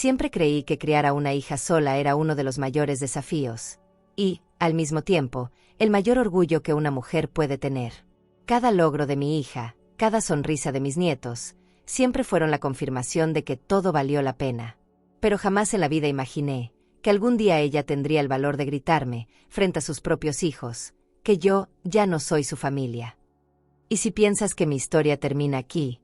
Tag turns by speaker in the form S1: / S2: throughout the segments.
S1: Siempre creí que criar a una hija sola era uno de los mayores desafíos. Y, al mismo tiempo, el mayor orgullo que una mujer puede tener. Cada logro de mi hija, cada sonrisa de mis nietos, siempre fueron la confirmación de que todo valió la pena. Pero jamás en la vida imaginé que algún día ella tendría el valor de gritarme, frente a sus propios hijos, que yo ya no soy su familia. Y si piensas que mi historia termina aquí,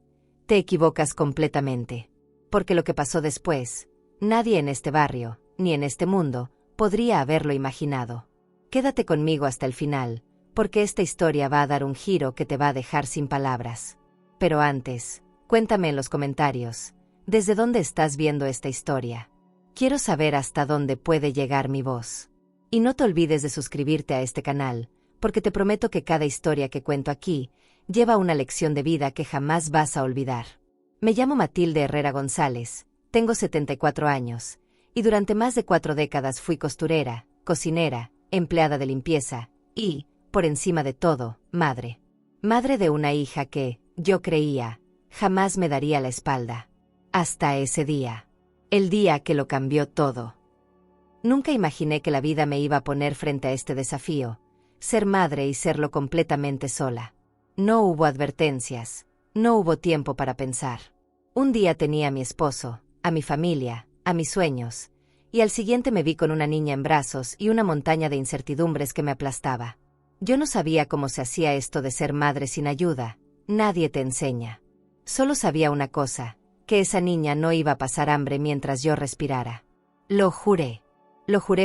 S1: te equivocas completamente. Porque lo que pasó después, nadie en este barrio, ni en este mundo, podría haberlo imaginado. Quédate conmigo hasta el final, porque esta historia va a dar un giro que te va a dejar sin palabras. Pero antes, cuéntame en los comentarios, ¿desde dónde estás viendo esta historia? Quiero saber hasta dónde puede llegar mi voz. Y no te olvides de suscribirte a este canal, porque te prometo que cada historia que cuento aquí lleva una lección de vida que jamás vas a olvidar. Me llamo Matilde Herrera González, tengo 74 años, y durante más de 4 décadas fui costurera, cocinera, empleada de limpieza, y, por encima de todo, madre. Madre de una hija que, yo creía, jamás me daría la espalda. Hasta ese día. El día que lo cambió todo. Nunca imaginé que la vida me iba a poner frente a este desafío, ser madre y serlo completamente sola. No hubo advertencias, no hubo tiempo para pensar. Un día tenía a mi esposo, a mi familia, a mis sueños, y al siguiente me vi con una niña en brazos y una montaña de incertidumbres que me aplastaba. Yo no sabía cómo se hacía esto de ser madre sin ayuda, nadie te enseña. Solo sabía una cosa, que esa niña no iba a pasar hambre mientras yo respirara. Lo juré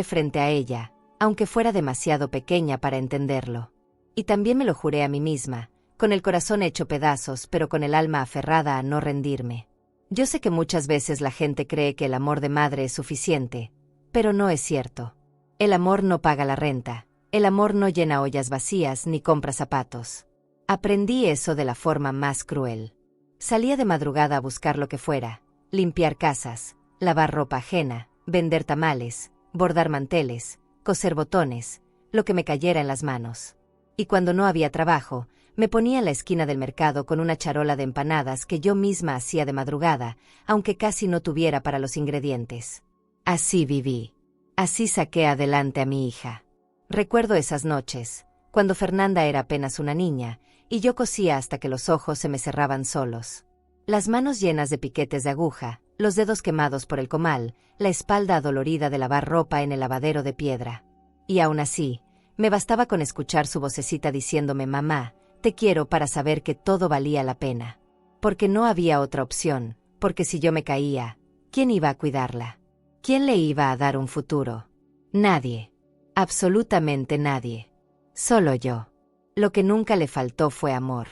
S1: frente a ella, aunque fuera demasiado pequeña para entenderlo. Y también me lo juré a mí misma, con el corazón hecho pedazos pero con el alma aferrada a no rendirme. Yo sé que muchas veces la gente cree que el amor de madre es suficiente, pero no es cierto. El amor no paga la renta, el amor no llena ollas vacías ni compra zapatos. Aprendí eso de la forma más cruel. Salía de madrugada a buscar lo que fuera, limpiar casas, lavar ropa ajena, vender tamales, bordar manteles, coser botones, lo que me cayera en las manos. Y cuando no había trabajo, me ponía en la esquina del mercado con una charola de empanadas que yo misma hacía de madrugada, aunque casi no tuviera para los ingredientes. Así viví. Así saqué adelante a mi hija. Recuerdo esas noches, cuando Fernanda era apenas una niña, y yo cosía hasta que los ojos se me cerraban solos. Las manos llenas de piquetes de aguja, los dedos quemados por el comal, la espalda adolorida de lavar ropa en el lavadero de piedra. Y aún así, me bastaba con escuchar su vocecita diciéndome «Mamá, te quiero» para saber que todo valía la pena. Porque no había otra opción, porque si yo me caía, ¿quién iba a cuidarla? ¿Quién le iba a dar un futuro? Nadie. Absolutamente nadie. Solo yo. Lo que nunca le faltó fue amor.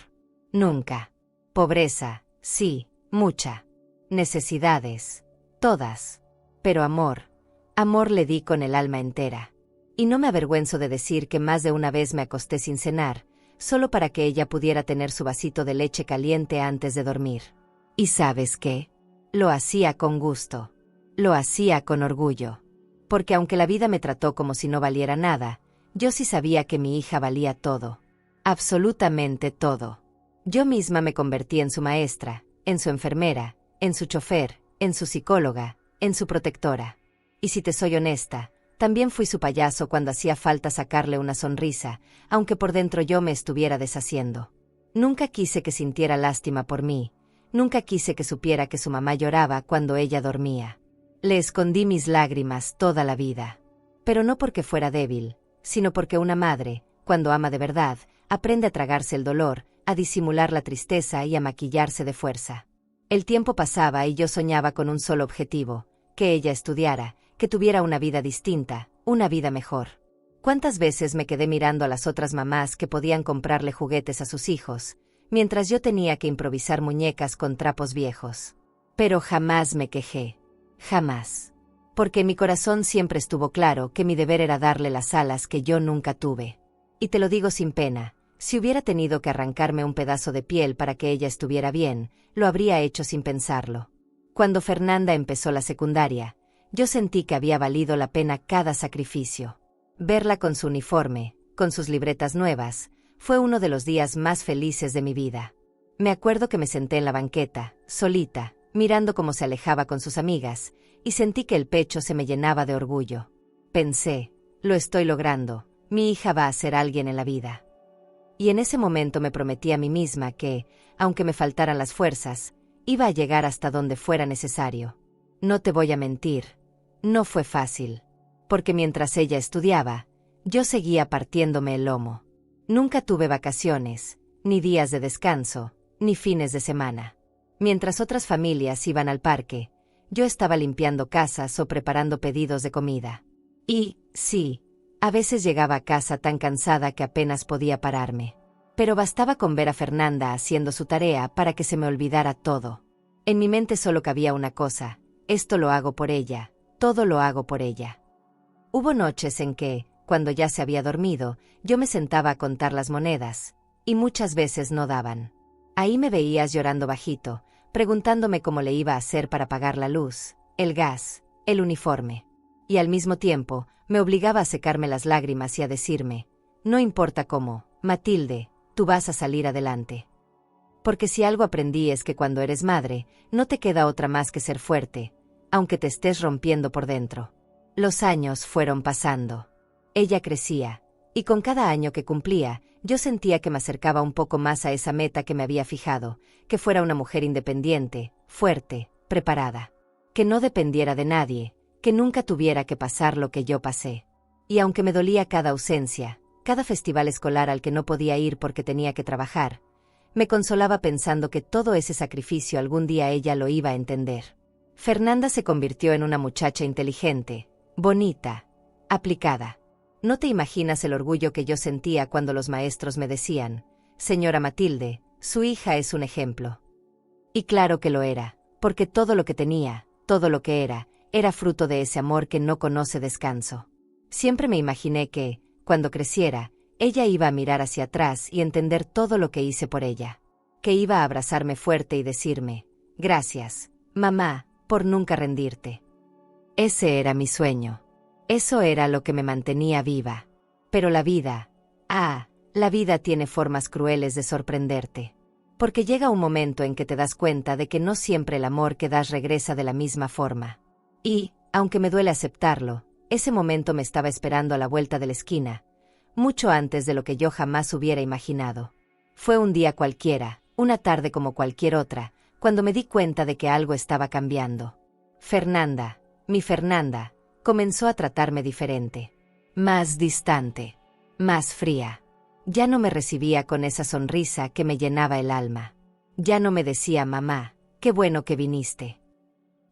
S1: Nunca. Pobreza, sí, mucha. Necesidades, todas. Pero amor le di con el alma entera. Y no me avergüenzo de decir que más de una vez me acosté sin cenar, solo para que ella pudiera tener su vasito de leche caliente antes de dormir. ¿Y sabes qué? Lo hacía con gusto. Lo hacía con orgullo. Porque aunque la vida me trató como si no valiera nada, yo sí sabía que mi hija valía todo. Absolutamente todo. Yo misma me convertí en su maestra, en su enfermera, en su chofer, en su psicóloga, en su protectora. Y si te soy honesta, también fui su payaso cuando hacía falta sacarle una sonrisa, aunque por dentro yo me estuviera deshaciendo. Nunca quise que sintiera lástima por mí, nunca quise que supiera que su mamá lloraba cuando ella dormía. Le escondí mis lágrimas toda la vida. Pero no porque fuera débil, sino porque una madre, cuando ama de verdad, aprende a tragarse el dolor, a disimular la tristeza y a maquillarse de fuerza. El tiempo pasaba y yo soñaba con un solo objetivo, que ella estudiara, que tuviera una vida distinta, una vida mejor. ¿Cuántas veces me quedé mirando a las otras mamás que podían comprarle juguetes a sus hijos, mientras yo tenía que improvisar muñecas con trapos viejos? Pero jamás me quejé. Jamás. Porque en mi corazón siempre estuvo claro que mi deber era darle las alas que yo nunca tuve. Y te lo digo sin pena, si hubiera tenido que arrancarme un pedazo de piel para que ella estuviera bien, lo habría hecho sin pensarlo. Cuando Fernanda empezó la secundaria, yo sentí que había valido la pena cada sacrificio. Verla con su uniforme, con sus libretas nuevas, fue uno de los días más felices de mi vida. Me acuerdo que me senté en la banqueta, solita, mirando cómo se alejaba con sus amigas, y sentí que el pecho se me llenaba de orgullo. Pensé, lo estoy logrando, mi hija va a ser alguien en la vida. Y en ese momento me prometí a mí misma que, aunque me faltaran las fuerzas, iba a llegar hasta donde fuera necesario. No te voy a mentir, no fue fácil, porque mientras ella estudiaba, yo seguía partiéndome el lomo. Nunca tuve vacaciones, ni días de descanso, ni fines de semana. Mientras otras familias iban al parque, yo estaba limpiando casas o preparando pedidos de comida. Y, sí, a veces llegaba a casa tan cansada que apenas podía pararme. Pero bastaba con ver a Fernanda haciendo su tarea para que se me olvidara todo. En mi mente solo cabía una cosa: esto lo hago por ella, todo lo hago por ella. Hubo noches en que, cuando ya se había dormido, yo me sentaba a contar las monedas, y muchas veces no daban. Ahí me veías llorando bajito, preguntándome cómo le iba a hacer para pagar la luz, el gas, el uniforme. Y al mismo tiempo, me obligaba a secarme las lágrimas y a decirme: no importa cómo, Matilde, tú vas a salir adelante. Porque si algo aprendí es que cuando eres madre, no te queda otra más que ser fuerte, aunque te estés rompiendo por dentro. Los años fueron pasando. Ella crecía, y con cada año que cumplía, yo sentía que me acercaba un poco más a esa meta que me había fijado, que fuera una mujer independiente, fuerte, preparada. Que no dependiera de nadie, que nunca tuviera que pasar lo que yo pasé. Y aunque me dolía cada ausencia, cada festival escolar al que no podía ir porque tenía que trabajar, me consolaba pensando que todo ese sacrificio algún día ella lo iba a entender. Fernanda se convirtió en una muchacha inteligente, bonita, aplicada. No te imaginas el orgullo que yo sentía cuando los maestros me decían: señora Matilde, su hija es un ejemplo. Y claro que lo era, porque todo lo que tenía, todo lo que era fruto de ese amor que no conoce descanso. Siempre me imaginé que, cuando creciera, ella iba a mirar hacia atrás y entender todo lo que hice por ella. Que iba a abrazarme fuerte y decirme: gracias, mamá, por nunca rendirte. Ese era mi sueño. Eso era lo que me mantenía viva. Pero la vida, la vida tiene formas crueles de sorprenderte. Porque llega un momento en que te das cuenta de que no siempre el amor que das regresa de la misma forma. Y, aunque me duele aceptarlo, ese momento me estaba esperando a la vuelta de la esquina, mucho antes de lo que yo jamás hubiera imaginado. Fue un día cualquiera, una tarde como cualquier otra, cuando me di cuenta de que algo estaba cambiando. Fernanda, mi Fernanda, comenzó a tratarme diferente. Más distante. Más fría. Ya no me recibía con esa sonrisa que me llenaba el alma. Ya no me decía: mamá, qué bueno que viniste.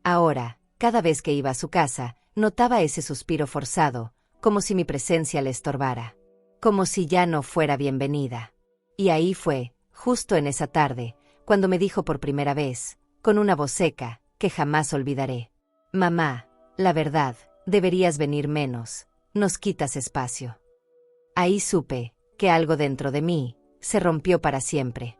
S1: Ahora, cada vez que iba a su casa, notaba ese suspiro forzado, como si mi presencia le estorbara. Como si ya no fuera bienvenida. Y ahí fue, justo en esa tarde, cuando me dijo por primera vez, con una voz seca, que jamás olvidaré: mamá, la verdad, deberías venir menos, nos quitas espacio. Ahí supe que algo dentro de mí se rompió para siempre.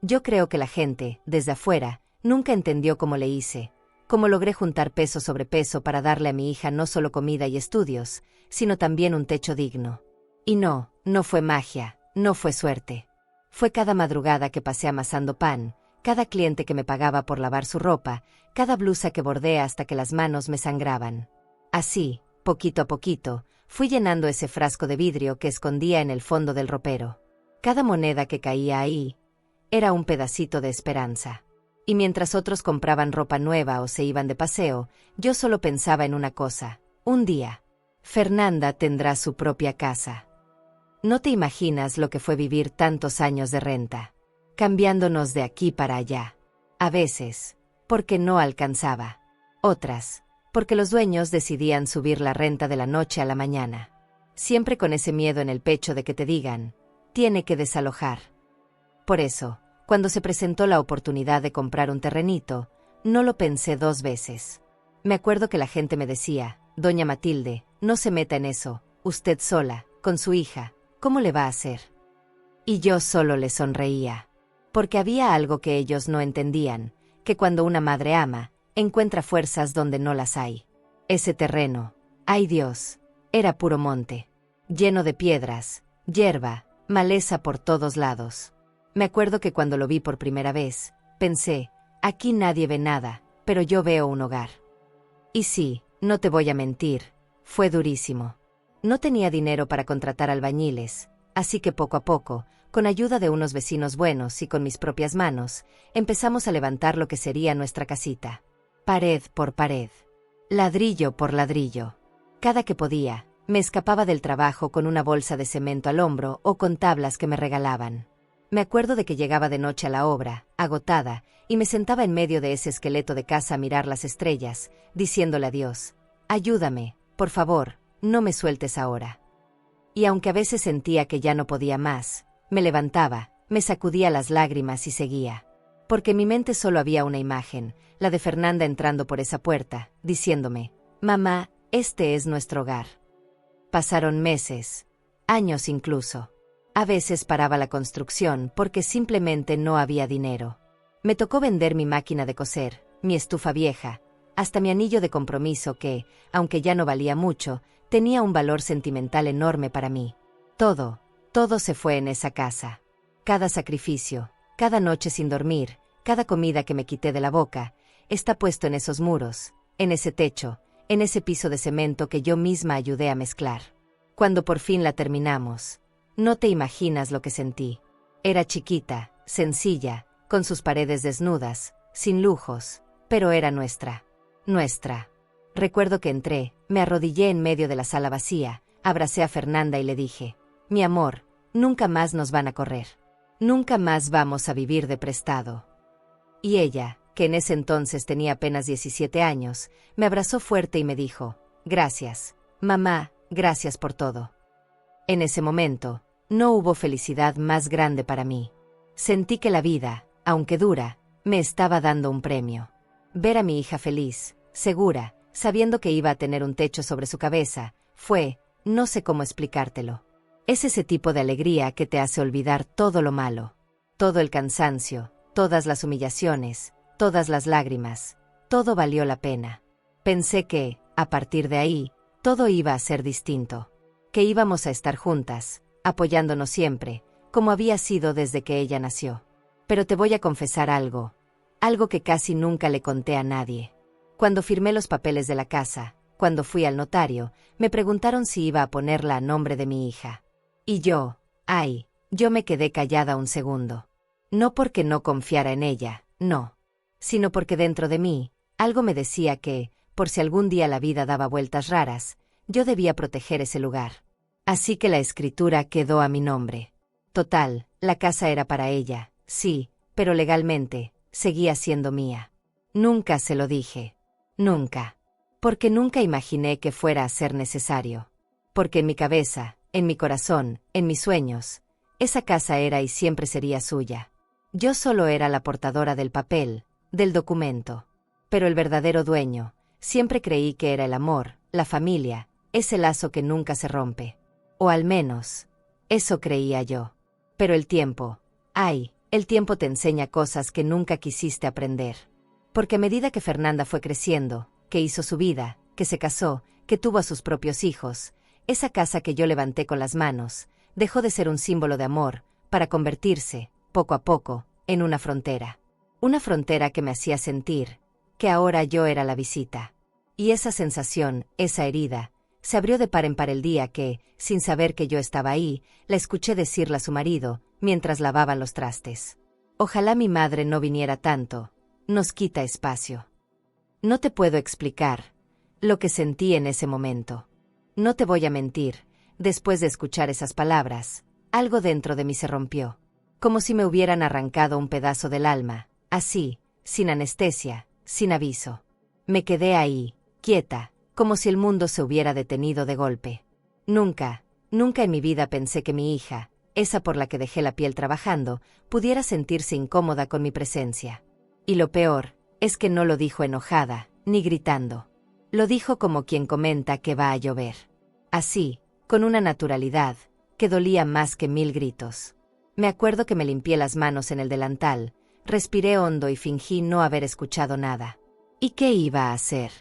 S1: Yo creo que la gente, desde afuera, nunca entendió cómo le hice, cómo logré juntar peso sobre peso para darle a mi hija no solo comida y estudios, sino también un techo digno. Y no fue magia, no fue suerte. Fue cada madrugada que pasé amasando pan, cada cliente que me pagaba por lavar su ropa, cada blusa que bordé hasta que las manos me sangraban. Así, poquito a poquito, fui llenando ese frasco de vidrio que escondía en el fondo del ropero. Cada moneda que caía ahí era un pedacito de esperanza. Y mientras otros compraban ropa nueva o se iban de paseo, yo solo pensaba en una cosa: un día, Fernanda tendrá su propia casa. No te imaginas lo que fue vivir tantos años de renta, cambiándonos de aquí para allá. A veces, porque no alcanzaba. Otras, porque los dueños decidían subir la renta de la noche a la mañana. Siempre con ese miedo en el pecho de que te digan: tiene que desalojar. Por eso, cuando se presentó la oportunidad de comprar un terrenito, no lo pensé dos veces. Me acuerdo que la gente me decía: doña Matilde, no se meta en eso, usted sola, con su hija, ¿cómo le va a hacer? Y yo solo le sonreía. Porque había algo que ellos no entendían, que cuando una madre ama, encuentra fuerzas donde no las hay. Ese terreno, ¡ay Dios!, era puro monte, lleno de piedras, hierba, maleza por todos lados. Me acuerdo que cuando lo vi por primera vez, pensé: aquí nadie ve nada, pero yo veo un hogar. Y sí, no te voy a mentir, fue durísimo. No tenía dinero para contratar albañiles, así que poco a poco, con ayuda de unos vecinos buenos y con mis propias manos, empezamos a levantar lo que sería nuestra casita. Pared por pared. Ladrillo por ladrillo. Cada que podía, me escapaba del trabajo con una bolsa de cemento al hombro o con tablas que me regalaban. Me acuerdo de que llegaba de noche a la obra, agotada, y me sentaba en medio de ese esqueleto de casa a mirar las estrellas, diciéndole a Dios: ayúdame, por favor, no me sueltes ahora. Y aunque a veces sentía que ya no podía más, me levantaba, me sacudía las lágrimas y seguía. Porque en mi mente solo había una imagen, la de Fernanda entrando por esa puerta, diciéndome: mamá, este es nuestro hogar. Pasaron meses, años incluso. A veces paraba la construcción porque simplemente no había dinero. Me tocó vender mi máquina de coser, mi estufa vieja, hasta mi anillo de compromiso que, aunque ya no valía mucho, tenía un valor sentimental enorme para mí. Todo se fue en esa casa. Cada sacrificio, cada noche sin dormir, cada comida que me quité de la boca, está puesto en esos muros, en ese techo, en ese piso de cemento que yo misma ayudé a mezclar. Cuando por fin la terminamos, no te imaginas lo que sentí. Era chiquita, sencilla, con sus paredes desnudas, sin lujos, pero era nuestra. Nuestra. Recuerdo que entré, me arrodillé en medio de la sala vacía, abracé a Fernanda y le dije: mi amor, nunca más nos van a correr. Nunca más vamos a vivir de prestado. Y ella, que en ese entonces tenía apenas 17 años, me abrazó fuerte y me dijo: gracias, mamá, gracias por todo. En ese momento, no hubo felicidad más grande para mí. Sentí que la vida, aunque dura, me estaba dando un premio. Ver a mi hija feliz, segura, sabiendo que iba a tener un techo sobre su cabeza, no sé cómo explicártelo. Es ese tipo de alegría que te hace olvidar todo lo malo, todo el cansancio, todas las humillaciones, todas las lágrimas, todo valió la pena. Pensé que, a partir de ahí, todo iba a ser distinto, que íbamos a estar juntas, apoyándonos siempre, como había sido desde que ella nació. Pero te voy a confesar algo que casi nunca le conté a nadie. Cuando firmé los papeles de la casa, cuando fui al notario, me preguntaron si iba a ponerla a nombre de mi hija. Y yo me quedé callada un segundo. No porque no confiara en ella, no, sino porque dentro de mí, algo me decía que, por si algún día la vida daba vueltas raras, yo debía proteger ese lugar. Así que la escritura quedó a mi nombre. Total, la casa era para ella, sí, pero legalmente, seguía siendo mía. Nunca se lo dije. Nunca. Porque nunca imaginé que fuera a ser necesario. Porque en mi cabeza, en mi corazón, en mis sueños, esa casa era y siempre sería suya. Yo solo era la portadora del papel, del documento. Pero el verdadero dueño, siempre creí que era el amor, la familia, ese lazo que nunca se rompe. O al menos, eso creía yo. Pero el tiempo, el tiempo te enseña cosas que nunca quisiste aprender. Porque a medida que Fernanda fue creciendo, que hizo su vida, que se casó, que tuvo a sus propios hijos, esa casa que yo levanté con las manos, dejó de ser un símbolo de amor, para convertirse, poco a poco, en una frontera. Una frontera que me hacía sentir que ahora yo era la visita. Y esa sensación, esa herida, se abrió de par en par el día que, sin saber que yo estaba ahí, la escuché decirle a su marido, mientras lavaban los trastes: ojalá mi madre no viniera tanto, nos quita espacio. No te puedo explicar lo que sentí en ese momento. No te voy a mentir, después de escuchar esas palabras, algo dentro de mí se rompió. Como si me hubieran arrancado un pedazo del alma, así, sin anestesia, sin aviso. Me quedé ahí, quieta, como si el mundo se hubiera detenido de golpe. Nunca en mi vida pensé que mi hija, esa por la que dejé la piel trabajando, pudiera sentirse incómoda con mi presencia. Y lo peor, es que no lo dijo enojada, ni gritando. Lo dijo como quien comenta que va a llover. Así, con una naturalidad, que dolía más que 1000 gritos. Me acuerdo que me limpié las manos en el delantal, respiré hondo y fingí no haber escuchado nada. ¿Y qué iba a hacer?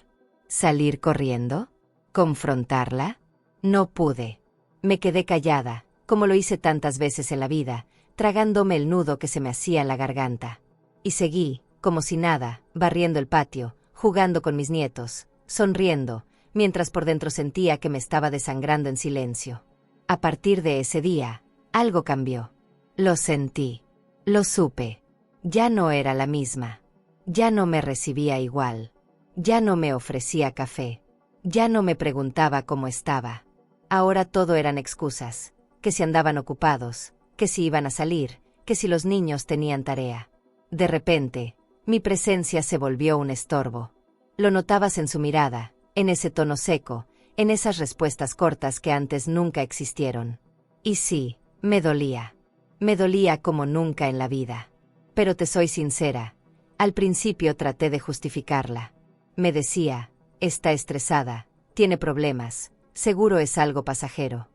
S1: ¿Salir corriendo? ¿Confrontarla? No pude. Me quedé callada, como lo hice tantas veces en la vida, tragándome el nudo que se me hacía en la garganta. Y seguí, como si nada, barriendo el patio, jugando con mis nietos, sonriendo, mientras por dentro sentía que me estaba desangrando en silencio. A partir de ese día, algo cambió. Lo sentí. Lo supe. Ya no era la misma. Ya no me recibía igual. Ya no me ofrecía café. Ya no me preguntaba cómo estaba. Ahora todo eran excusas, que si andaban ocupados, que si iban a salir, que si los niños tenían tarea. De repente, mi presencia se volvió un estorbo. Lo notabas en su mirada, en ese tono seco, en esas respuestas cortas que antes nunca existieron. Y sí, me dolía. Me dolía como nunca en la vida. Pero te soy sincera, al principio traté de justificarla. Me decía, está estresada, tiene problemas, seguro es algo pasajero.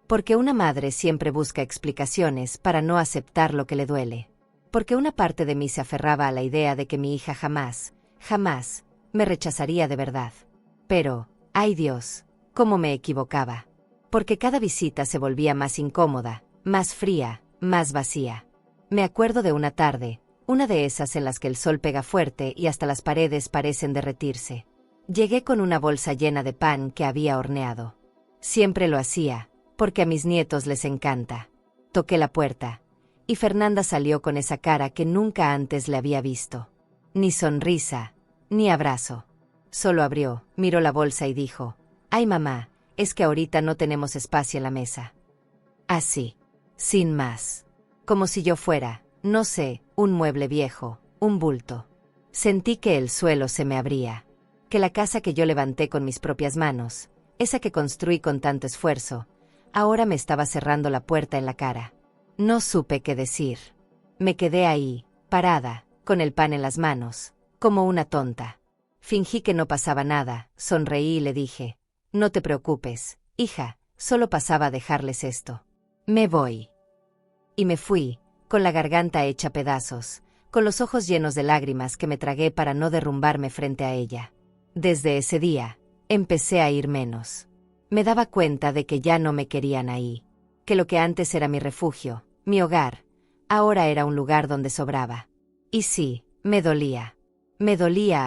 S1: Porque una madre siempre busca explicaciones para no aceptar lo que le duele. Porque una parte de mí se aferraba a la idea de que mi hija jamás, jamás, me rechazaría de verdad. Pero, ¡ay Dios!, cómo me equivocaba. Porque cada visita se volvía más incómoda, más fría, más vacía. Me acuerdo de una tarde, una de esas en las que el sol pega fuerte y hasta las paredes parecen derretirse. Llegué con una bolsa llena de pan que había horneado. Siempre lo hacía, porque a mis nietos les encanta. Toqué la puerta, y Fernanda salió con esa cara que nunca antes le había visto. Ni sonrisa, ni abrazo. Solo abrió, miró la bolsa y dijo, «Ay mamá, es que ahorita no tenemos espacio en la mesa». Así, sin más. Como si yo fuera, no sé, un mueble viejo, un bulto. Sentí que el suelo se me abría. Que la casa que yo levanté con mis propias manos, esa que construí con tanto esfuerzo, ahora me estaba cerrando la puerta en la cara. No supe qué decir. Me quedé ahí, parada, con el pan en las manos, como una tonta. Fingí que no pasaba nada, sonreí y le dije, «No te preocupes, hija, solo pasaba a dejarles esto. Me voy». Y me fui, con la garganta hecha pedazos, con los ojos llenos de lágrimas que me tragué para no derrumbarme frente a ella. Desde ese día, empecé a ir menos. Me daba cuenta de que ya no me querían ahí, que lo que antes era mi refugio, mi hogar, ahora era un lugar donde sobraba. Y sí, me dolía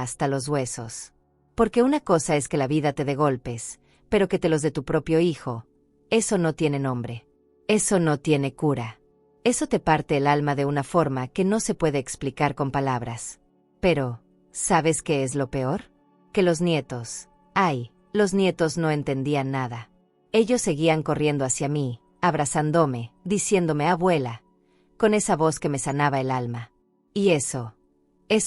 S1: hasta los huesos. Porque una cosa es que la vida te dé golpes, pero que te los dé tu propio hijo, eso no tiene nombre. Eso no tiene cura. Eso te parte el alma de una forma que no se puede explicar con palabras. Pero, ¿sabes qué es lo peor? Que los nietos, los nietos no entendían nada. Ellos seguían corriendo hacia mí, abrazándome, diciéndome abuela, con esa voz que me sanaba el alma. Y eso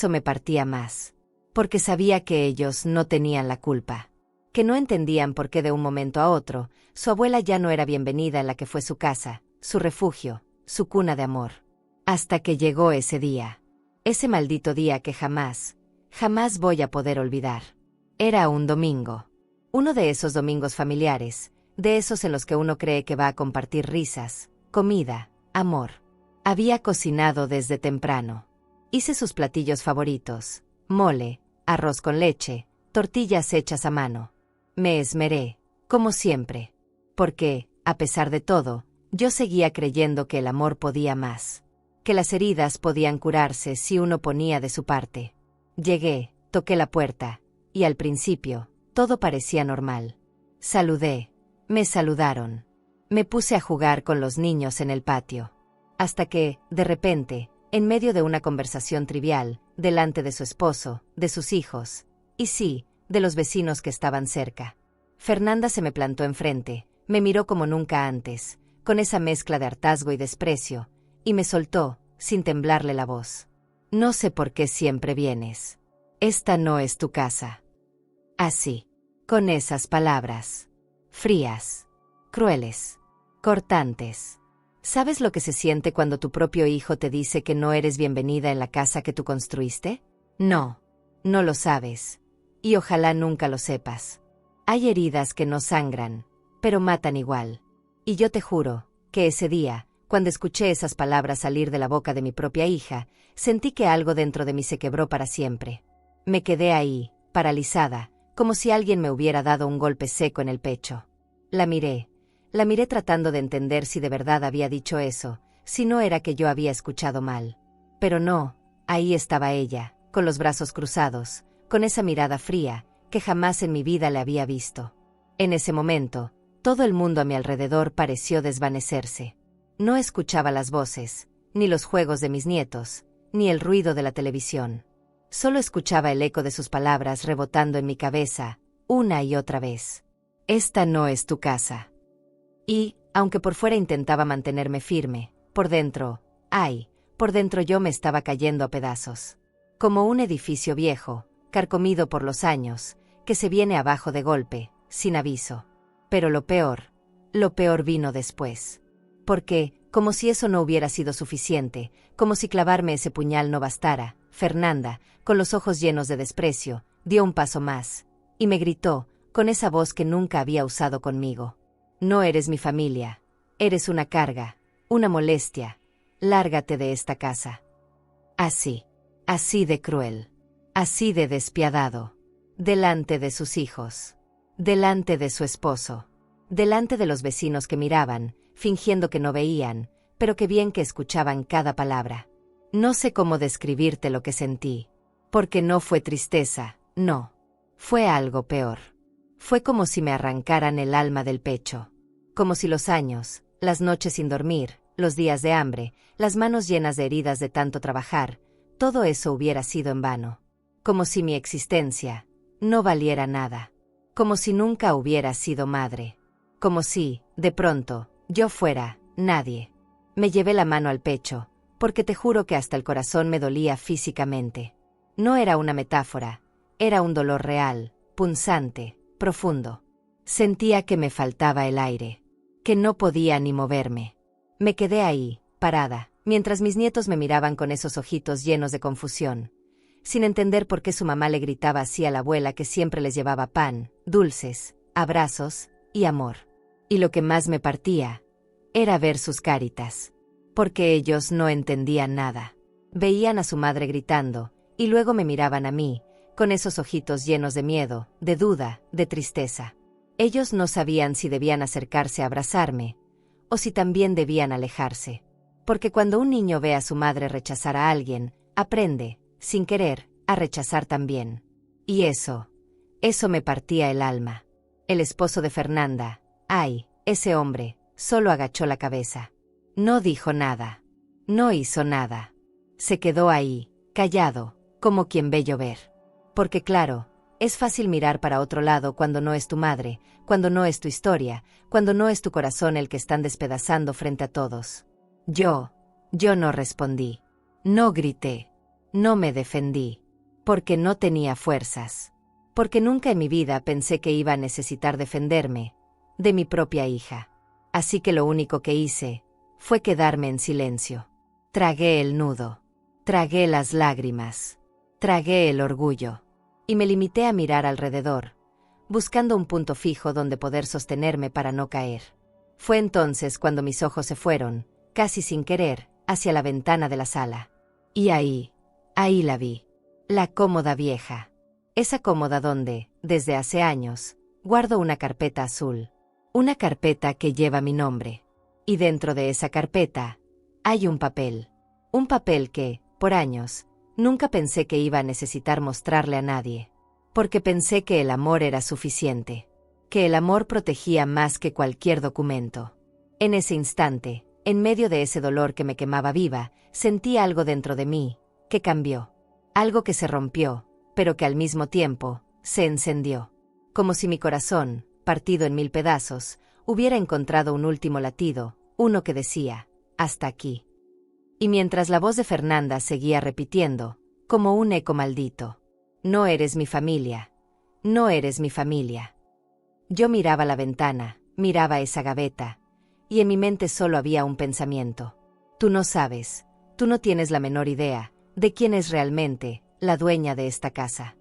S1: me partía más. Porque sabía que ellos no tenían la culpa. Que no entendían por qué de un momento a otro, su abuela ya no era bienvenida en la que fue su casa, su refugio, su cuna de amor. Hasta que llegó ese día. Ese maldito día que jamás, jamás voy a poder olvidar. Era un domingo. Uno de esos domingos familiares, de esos en los que uno cree que va a compartir risas, comida, amor. Había cocinado desde temprano. Hice sus platillos favoritos, mole, arroz con leche, tortillas hechas a mano. Me esmeré, como siempre. Porque, a pesar de todo, yo seguía creyendo que el amor podía más. Que las heridas podían curarse si uno ponía de su parte. Llegué, toqué la puerta, y al principio, todo parecía normal. Saludé. Me saludaron. Me puse a jugar con los niños en el patio. Hasta que, de repente, en medio de una conversación trivial, delante de su esposo, de sus hijos, y sí, de los vecinos que estaban cerca, Fernanda se me plantó enfrente, me miró como nunca antes, con esa mezcla de hartazgo y desprecio, y me soltó, sin temblarle la voz. «No sé por qué siempre vienes. Esta no es tu casa». Así, con esas palabras. Frías. Crueles. Cortantes. ¿Sabes lo que se siente cuando tu propio hijo te dice que no eres bienvenida en la casa que tú construiste? No. No lo sabes. Y ojalá nunca lo sepas. Hay heridas que no sangran, pero matan igual. Y yo te juro, que ese día, cuando escuché esas palabras salir de la boca de mi propia hija, sentí que algo dentro de mí se quebró para siempre. Me quedé ahí, paralizada, como si alguien me hubiera dado un golpe seco en el pecho. La miré tratando de entender si de verdad había dicho eso, si no era que yo había escuchado mal. Pero no, ahí estaba ella, con los brazos cruzados, con esa mirada fría, que jamás en mi vida le había visto. En ese momento, todo el mundo a mi alrededor pareció desvanecerse. No escuchaba las voces, ni los juegos de mis nietos, ni el ruido de la televisión. Solo escuchaba el eco de sus palabras rebotando en mi cabeza, una y otra vez. Esta no es tu casa. Y, aunque por fuera intentaba mantenerme firme, por dentro yo me estaba cayendo a pedazos. Como un edificio viejo, carcomido por los años, que se viene abajo de golpe, sin aviso. Pero lo peor vino después. Porque, como si eso no hubiera sido suficiente, como si clavarme ese puñal no bastara, Fernanda, con los ojos llenos de desprecio, dio un paso más, y me gritó, con esa voz que nunca había usado conmigo. No eres mi familia, eres una carga, una molestia, lárgate de esta casa. Así de cruel, así de despiadado, delante de sus hijos, delante de su esposo, delante de los vecinos que miraban, fingiendo que no veían, pero que bien que escuchaban cada palabra. No sé cómo describirte lo que sentí, porque no fue tristeza, no. Fue algo peor. Fue como si me arrancaran el alma del pecho. Como si los años, las noches sin dormir, los días de hambre, las manos llenas de heridas de tanto trabajar, todo eso hubiera sido en vano. Como si mi existencia no valiera nada. Como si nunca hubiera sido madre. Como si, de pronto, yo fuera nadie. Me llevé la mano al pecho, porque te juro que hasta el corazón me dolía físicamente. No era una metáfora, era un dolor real, punzante, profundo. Sentía que me faltaba el aire, que no podía ni moverme. Me quedé ahí, parada, mientras mis nietos me miraban con esos ojitos llenos de confusión, sin entender por qué su mamá le gritaba así a la abuela que siempre les llevaba pan, dulces, abrazos y amor. Y lo que más me partía era ver sus caritas, porque ellos no entendían nada. Veían a su madre gritando, y luego me miraban a mí, con esos ojitos llenos de miedo, de duda, de tristeza. Ellos no sabían si debían acercarse a abrazarme, o si también debían alejarse. Porque cuando un niño ve a su madre rechazar a alguien, aprende, sin querer, a rechazar también. Y eso me partía el alma. El esposo de Fernanda, ese hombre, solo agachó la cabeza. No dijo nada. No hizo nada. Se quedó ahí, callado, como quien ve llover. Porque claro, es fácil mirar para otro lado cuando no es tu madre, cuando no es tu historia, cuando no es tu corazón el que están despedazando frente a todos. Yo no respondí. No grité. No me defendí. Porque no tenía fuerzas. Porque nunca en mi vida pensé que iba a necesitar defenderme de mi propia hija. Así que lo único que hice fue quedarme en silencio. Tragué el nudo. Tragué las lágrimas. Tragué el orgullo. Y me limité a mirar alrededor, buscando un punto fijo donde poder sostenerme para no caer. Fue entonces cuando mis ojos se fueron, casi sin querer, hacia la ventana de la sala. Y ahí la vi. La cómoda vieja. Esa cómoda donde, desde hace años, guardo una carpeta azul. Una carpeta que lleva mi nombre. Y dentro de esa carpeta hay un papel. Un papel que, por años, nunca pensé que iba a necesitar mostrarle a nadie. Porque pensé que el amor era suficiente. Que el amor protegía más que cualquier documento. En ese instante, en medio de ese dolor que me quemaba viva, sentí algo dentro de mí, que cambió. Algo que se rompió, pero que al mismo tiempo, se encendió. Como si mi corazón, partido en 1000 pedazos, hubiera encontrado un último latido, uno que decía, hasta aquí. Y mientras la voz de Fernanda seguía repitiendo, como un eco maldito, no eres mi familia, no eres mi familia. Yo miraba la ventana, miraba esa gaveta, y en mi mente solo había un pensamiento. Tú no sabes, tú no tienes la menor idea de quién es realmente la dueña de esta casa.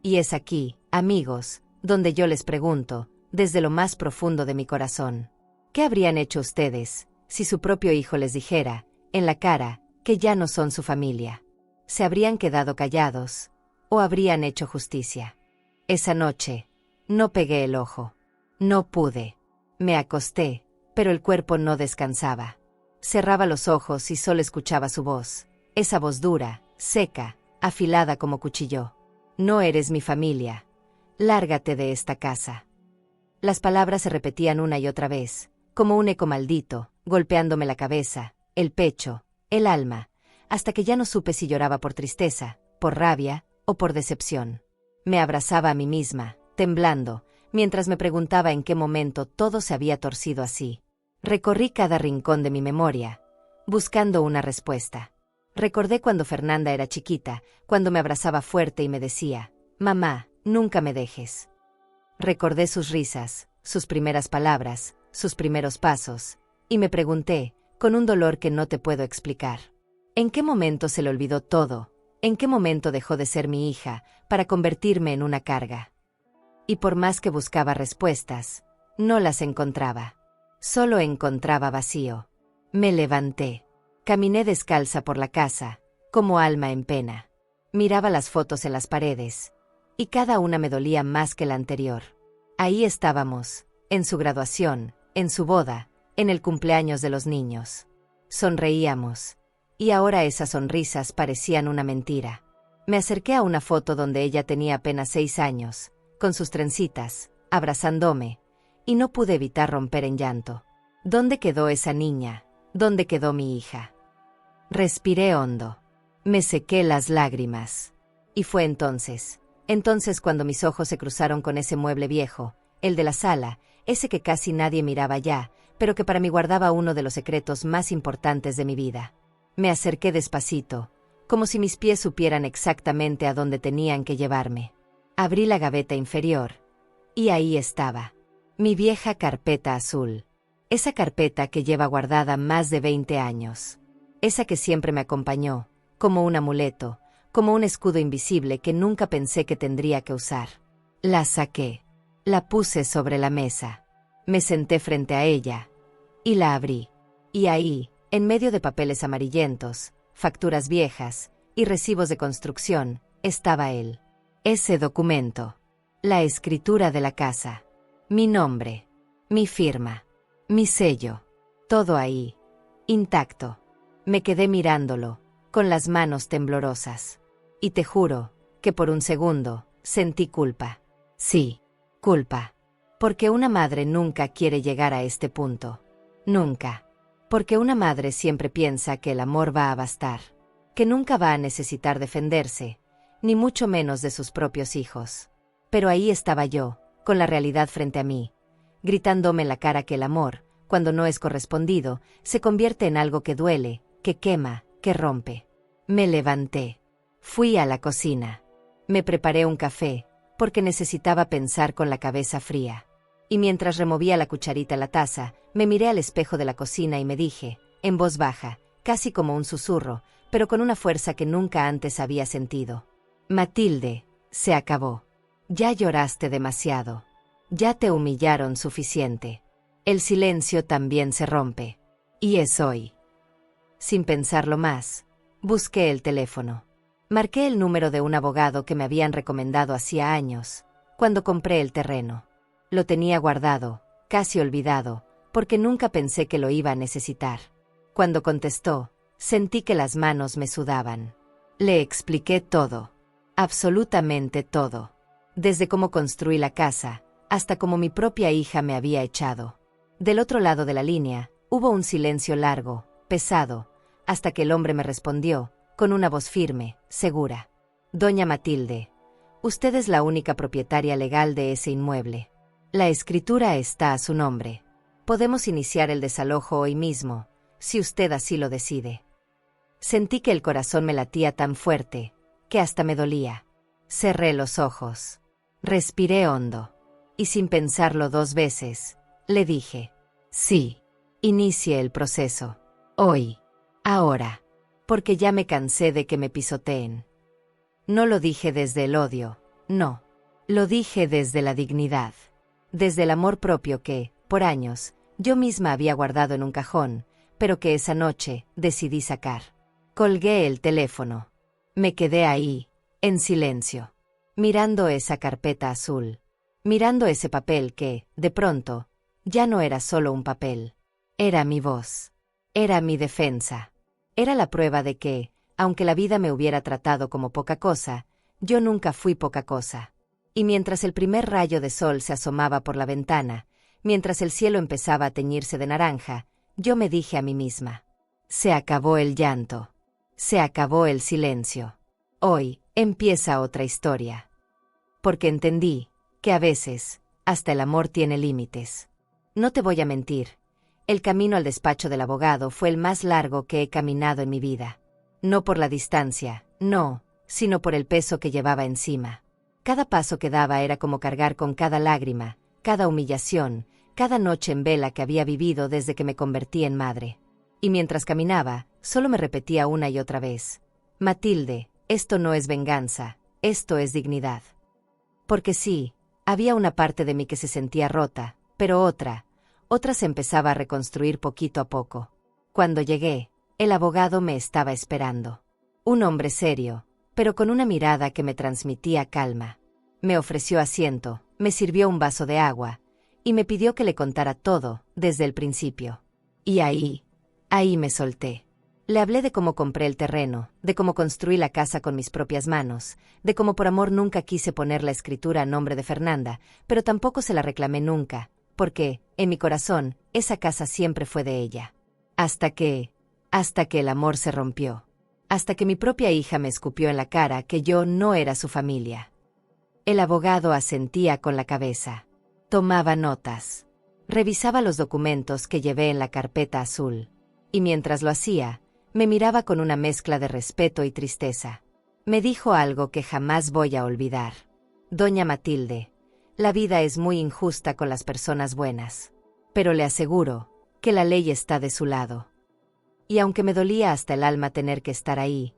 S1: Y es aquí, amigos, donde yo les pregunto, desde lo más profundo de mi corazón, ¿qué habrían hecho ustedes si su propio hijo les dijera, en la cara, que ya no son su familia? ¿Se habrían quedado callados o habrían hecho justicia? Esa noche, no pegué el ojo. No pude. Me acosté, pero el cuerpo no descansaba. Cerraba los ojos y solo escuchaba su voz, esa voz dura, seca, afilada como cuchillo. No eres mi familia. Lárgate de esta casa. Las palabras se repetían una y otra vez, como un eco maldito, golpeándome la cabeza, el pecho, el alma, hasta que ya no supe si lloraba por tristeza, por rabia o por decepción. Me abrazaba a mí misma, temblando, mientras me preguntaba en qué momento todo se había torcido así. Recorrí cada rincón de mi memoria, buscando una respuesta. Recordé cuando Fernanda era chiquita, cuando me abrazaba fuerte y me decía, «Mamá, nunca me dejes». Recordé sus risas, sus primeras palabras, sus primeros pasos, y me pregunté, con un dolor que no te puedo explicar, ¿en qué momento se le olvidó todo? ¿En qué momento dejó de ser mi hija para convertirme en una carga? Y por más que buscaba respuestas, no las encontraba. Solo encontraba vacío. Me levanté. Caminé descalza por la casa, como alma en pena. Miraba las fotos en las paredes, y cada una me dolía más que la anterior. Ahí estábamos, en su graduación, en su boda, en el cumpleaños de los niños. Sonreíamos, y ahora esas sonrisas parecían una mentira. Me acerqué a una foto donde ella tenía apenas 6 años, con sus trencitas, abrazándome, y no pude evitar romper en llanto. ¿Dónde quedó esa niña? ¿Dónde quedó mi hija? Respiré hondo. Me sequé las lágrimas. Y fue entonces cuando mis ojos se cruzaron con ese mueble viejo, el de la sala, ese que casi nadie miraba ya, pero que para mí guardaba uno de los secretos más importantes de mi vida. Me acerqué despacito, como si mis pies supieran exactamente a dónde tenían que llevarme. Abrí la gaveta inferior, y ahí estaba, mi vieja carpeta azul. Esa carpeta que lleva guardada más de 20 años. Esa que siempre me acompañó, como un amuleto, como un escudo invisible que nunca pensé que tendría que usar. La saqué, la puse sobre la mesa, me senté frente a ella, y la abrí. Y ahí, en medio de papeles amarillentos, facturas viejas y recibos de construcción, estaba él. Ese documento. La escritura de la casa. Mi nombre. Mi firma. Mi sello. Todo ahí. Intacto. Me quedé mirándolo, con las manos temblorosas. Y te juro, que por un segundo, sentí culpa. Sí, culpa. Porque una madre nunca quiere llegar a este punto. Nunca. Porque una madre siempre piensa que el amor va a bastar. Que nunca va a necesitar defenderse, ni mucho menos de sus propios hijos. Pero ahí estaba yo, con la realidad frente a mí, gritándome en la cara que el amor, cuando no es correspondido, se convierte en algo que duele, que quema, que rompe. Me levanté. Fui a la cocina. Me preparé un café, porque necesitaba pensar con la cabeza fría. Y mientras removía la cucharita a la taza, me miré al espejo de la cocina y me dije, en voz baja, casi como un susurro, pero con una fuerza que nunca antes había sentido. Matilde, se acabó. Ya lloraste demasiado. Ya te humillaron suficiente. El silencio también se rompe. Y es hoy. Sin pensarlo más, busqué el teléfono. Marqué el número de un abogado que me habían recomendado hacía años, cuando compré el terreno. Lo tenía guardado, casi olvidado, porque nunca pensé que lo iba a necesitar. Cuando contestó, sentí que las manos me sudaban. Le expliqué todo. Absolutamente todo. Desde cómo construí la casa, hasta cómo mi propia hija me había echado. Del otro lado de la línea, hubo un silencio largo, pesado, hasta que el hombre me respondió, con una voz firme, segura. Doña Matilde, usted es la única propietaria legal de ese inmueble. La escritura está a su nombre. Podemos iniciar el desalojo hoy mismo, si usted así lo decide. Sentí que el corazón me latía tan fuerte, que hasta me dolía. Cerré los ojos. Respiré hondo. Y sin pensarlo 2 veces, le dije, sí, inicie el proceso. Hoy. Ahora. Porque ya me cansé de que me pisoteen. No lo dije desde el odio, no. Lo dije desde la dignidad. Desde el amor propio que, por años, yo misma había guardado en un cajón, pero que esa noche decidí sacar. Colgué el teléfono. Me quedé ahí, en silencio, mirando esa carpeta azul, mirando ese papel que, de pronto, ya no era solo un papel. Era mi voz. Era mi defensa. Era la prueba de que, aunque la vida me hubiera tratado como poca cosa, yo nunca fui poca cosa. Y mientras el primer rayo de sol se asomaba por la ventana, mientras el cielo empezaba a teñirse de naranja, yo me dije a mí misma: se acabó el llanto. Se acabó el silencio. Hoy empieza otra historia. Porque entendí que a veces, hasta el amor tiene límites. No te voy a mentir, el camino al despacho del abogado fue el más largo que he caminado en mi vida. No por la distancia, no, sino por el peso que llevaba encima. Cada paso que daba era como cargar con cada lágrima, cada humillación, cada noche en vela que había vivido desde que me convertí en madre. Y mientras caminaba, solo me repetía una y otra vez: Matilde, esto no es venganza, esto es dignidad. Porque sí, había una parte de mí que se sentía rota, pero otra se empezaba a reconstruir poquito a poco. Cuando llegué, el abogado me estaba esperando. Un hombre serio, pero con una mirada que me transmitía calma. Me ofreció asiento, me sirvió un vaso de agua, y me pidió que le contara todo, desde el principio. Y ahí me solté. Le hablé de cómo compré el terreno, de cómo construí la casa con mis propias manos, de cómo por amor nunca quise poner la escritura a nombre de Fernanda, pero tampoco se la reclamé nunca, porque, en mi corazón, esa casa siempre fue de ella. Hasta que el amor se rompió. Hasta que mi propia hija me escupió en la cara que yo no era su familia. El abogado asentía con la cabeza. Tomaba notas. Revisaba los documentos que llevé en la carpeta azul. Y mientras lo hacía, me miraba con una mezcla de respeto y tristeza. Me dijo algo que jamás voy a olvidar. Doña Matilde, la vida es muy injusta con las personas buenas. Pero le aseguro que la ley está de su lado. Y aunque me dolía hasta el alma tener que estar ahí,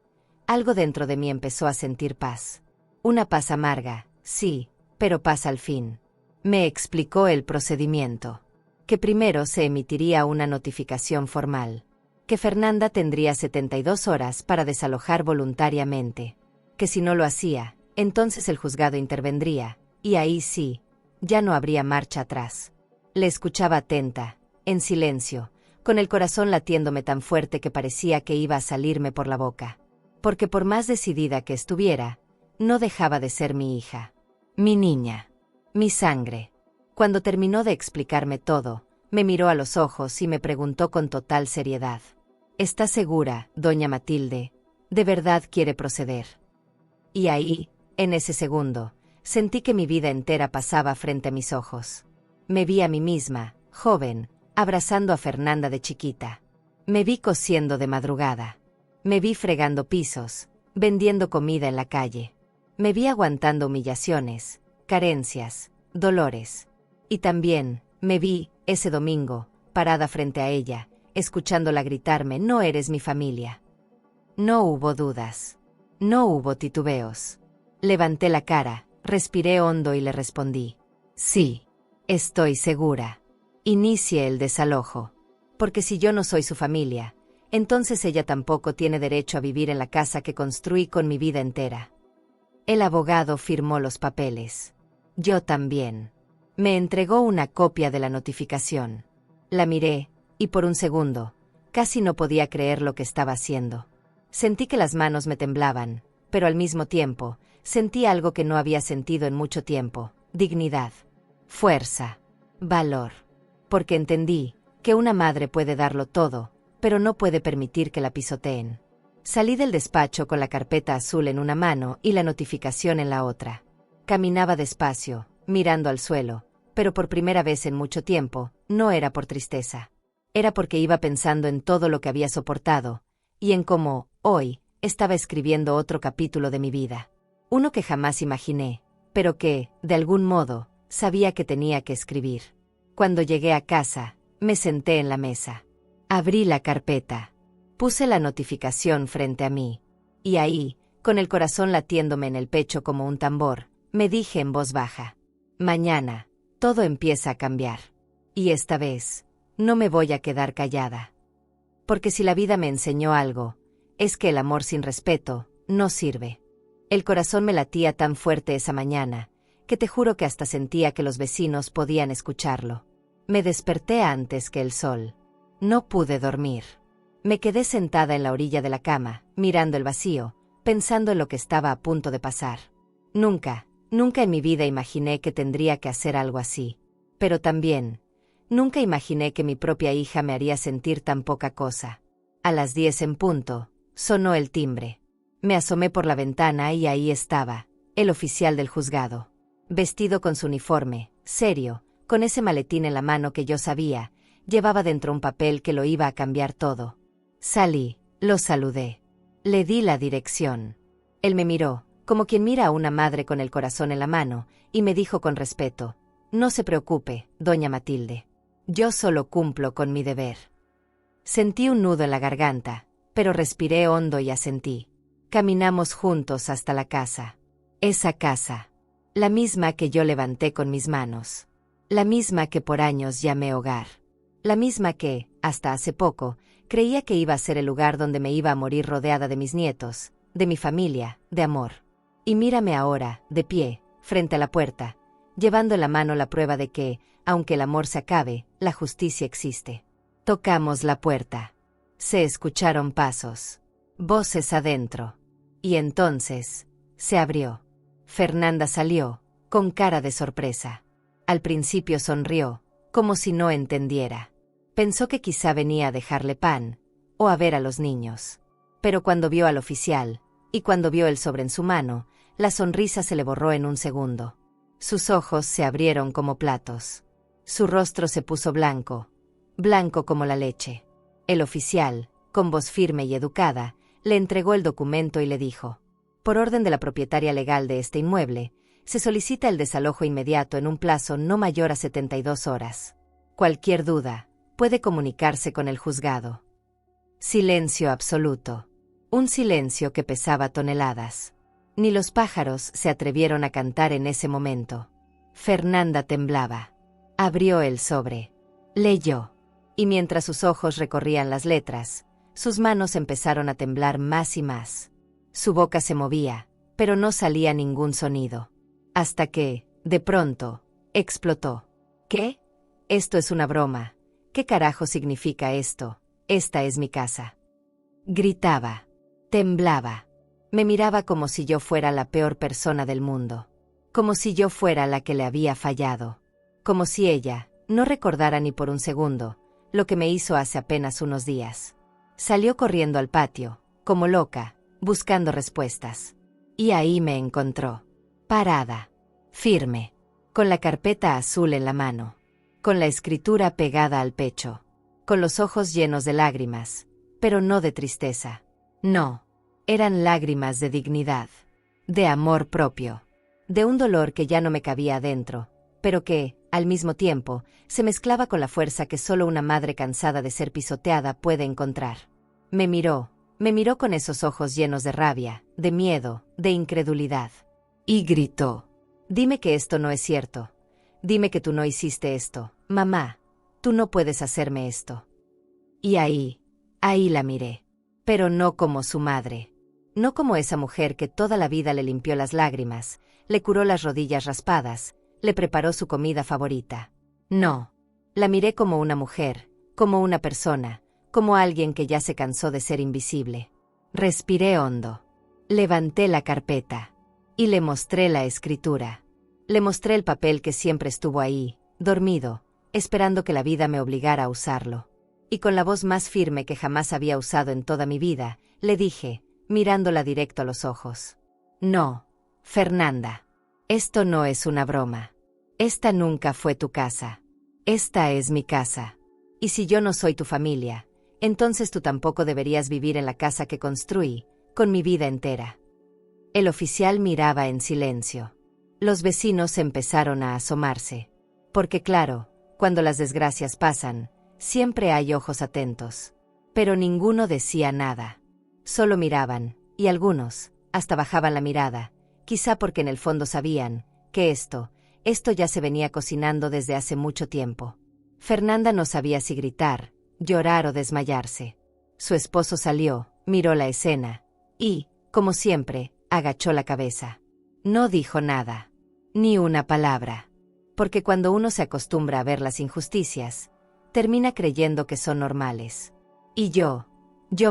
S1: algo dentro de mí empezó a sentir paz. Una paz amarga, sí, pero paz al fin. Me explicó el procedimiento. Que primero se emitiría una notificación formal. Que Fernanda tendría 72 horas para desalojar voluntariamente. Que si no lo hacía, entonces el juzgado intervendría, y ahí sí, ya no habría marcha atrás. Le escuchaba atenta, en silencio, con el corazón latiéndome tan fuerte que parecía que iba a salirme por la boca. Porque por más decidida que estuviera, no dejaba de ser mi hija. Mi niña. Mi sangre. Cuando terminó de explicarme todo, me miró a los ojos y me preguntó con total seriedad: ¿está segura, doña Matilde? ¿De verdad quiere proceder? Y ahí, en ese segundo, sentí que mi vida entera pasaba frente a mis ojos. Me vi a mí misma, joven, abrazando a Fernanda de chiquita. Me vi cosiendo de madrugada. Me vi fregando pisos, vendiendo comida en la calle. Me vi aguantando humillaciones, carencias, dolores. Y también, me vi, ese domingo, parada frente a ella, escuchándola gritarme: no eres mi familia. No hubo dudas. No hubo titubeos. Levanté la cara, respiré hondo y le respondí: sí, estoy segura. Inicie el desalojo. Porque si yo no soy su familia, entonces ella tampoco tiene derecho a vivir en la casa que construí con mi vida entera. El abogado firmó los papeles. Yo también. Me entregó una copia de la notificación. La miré, y por un segundo, casi no podía creer lo que estaba haciendo. Sentí que las manos me temblaban, pero al mismo tiempo, sentí algo que no había sentido en mucho tiempo: dignidad, fuerza, valor. Porque entendí que una madre puede darlo todo, pero no puede permitir que la pisoteen. Salí del despacho con la carpeta azul en una mano y la notificación en la otra. Caminaba despacio, mirando al suelo, pero por primera vez en mucho tiempo, no era por tristeza. Era porque iba pensando en todo lo que había soportado, y en cómo, hoy, estaba escribiendo otro capítulo de mi vida. Uno que jamás imaginé, pero que, de algún modo, sabía que tenía que escribir. Cuando llegué a casa, me senté en la mesa. Abrí la carpeta. Puse la notificación frente a mí. Y ahí, con el corazón latiéndome en el pecho como un tambor, me dije en voz baja: mañana, todo empieza a cambiar. Y esta vez, no me voy a quedar callada. Porque si la vida me enseñó algo, es que el amor sin respeto no sirve. El corazón me latía tan fuerte esa mañana, que te juro que hasta sentía que los vecinos podían escucharlo. Me desperté antes que el sol. No pude dormir. Me quedé sentada en la orilla de la cama, mirando el vacío, pensando en lo que estaba a punto de pasar. Nunca, Nunca en mi vida imaginé que tendría que hacer algo así. Pero también, nunca imaginé que mi propia hija me haría sentir tan poca cosa. A las 10 en punto, sonó el timbre. Me asomé por la ventana y ahí estaba, el oficial del juzgado. Vestido con su uniforme, serio, con ese maletín en la mano que yo sabía, llevaba dentro un papel que lo iba a cambiar todo. Salí, lo saludé. Le di la dirección. Él me miró, como quien mira a una madre con el corazón en la mano, y me dijo con respeto: «No se preocupe, doña Matilde. Yo solo cumplo con mi deber». Sentí un nudo en la garganta, pero respiré hondo y asentí. Caminamos juntos hasta la casa. Esa casa. La misma que yo levanté con mis manos. La misma que por años llamé hogar. La misma que, hasta hace poco, creía que iba a ser el lugar donde me iba a morir rodeada de mis nietos, de mi familia, de amor. Y mírame ahora, de pie, frente a la puerta, llevando en la mano la prueba de que, aunque el amor se acabe, la justicia existe. Tocamos la puerta. Se escucharon pasos. Voces adentro. Y entonces, se abrió. Fernanda salió, con cara de sorpresa. Al principio sonrió, como si no entendiera. Pensó que quizá venía a dejarle pan, o a ver a los niños. Pero cuando vio al oficial, y cuando vio el sobre en su mano, la sonrisa se le borró en un segundo. Sus ojos se abrieron como platos. Su rostro se puso blanco, blanco como la leche. El oficial, con voz firme y educada, le entregó el documento y le dijo: «Por orden de la propietaria legal de este inmueble, se solicita el desalojo inmediato en un plazo no mayor a 72 horas. Cualquier duda, puede comunicarse con el juzgado». Silencio absoluto. Un silencio que pesaba toneladas. Ni los pájaros se atrevieron a cantar en ese momento. Fernanda temblaba. Abrió el sobre. Leyó. Y mientras sus ojos recorrían las letras, sus manos empezaron a temblar más y más. Su boca se movía, pero no salía ningún sonido. Hasta que, de pronto, explotó. «¿Qué? Esto es una broma. ¿Qué carajo significa esto? Esta es mi casa». Gritaba. Temblaba. Me miraba como si yo fuera la peor persona del mundo. Como si yo fuera la que le había fallado. Como si ella no recordara ni por un segundo lo que me hizo hace apenas unos días. Salió corriendo al patio, como loca, buscando respuestas. Y ahí me encontró. Parada. Firme. Con la carpeta azul en la mano. Con la escritura pegada al pecho. Con los ojos llenos de lágrimas. Pero no de tristeza. No. Eran lágrimas de dignidad. De amor propio. De un dolor que ya no me cabía adentro, pero que, al mismo tiempo, se mezclaba con la fuerza que solo una madre cansada de ser pisoteada puede encontrar. Me miró con esos ojos llenos de rabia, de miedo, de incredulidad. Y gritó: «Dime que esto no es cierto. Dime que tú no hiciste esto, mamá. Tú no puedes hacerme esto». Y ahí la miré. Pero no como su madre. No como esa mujer que toda la vida le limpió las lágrimas, le curó las rodillas raspadas, le preparó su comida favorita. No. La miré como una mujer, como una persona, como alguien que ya se cansó de ser invisible. Respiré hondo. Levanté la carpeta. Y le mostré la escritura. Le mostré el papel que siempre estuvo ahí, dormido, esperando que la vida me obligara a usarlo. Y con la voz más firme que jamás había usado en toda mi vida, le dije, mirándola directo a los ojos: «No, Fernanda. Esto no es una broma. Esta nunca fue tu casa. Esta es mi casa. Y si yo no soy tu familia, entonces tú tampoco deberías vivir en la casa que construí, con mi vida entera». El oficial miraba en silencio. Los vecinos empezaron a asomarse. Porque claro, cuando las desgracias pasan, siempre hay ojos atentos. Pero ninguno decía nada. Solo miraban, y algunos, hasta bajaban la mirada, quizá porque en el fondo sabían que esto ya se venía cocinando desde hace mucho tiempo. Fernanda no sabía si gritar, llorar o desmayarse. Su esposo salió, miró la escena, y, como siempre, agachó la cabeza. No dijo nada. Ni una palabra. Porque cuando uno se acostumbra a ver las injusticias, termina creyendo que son normales. Y yo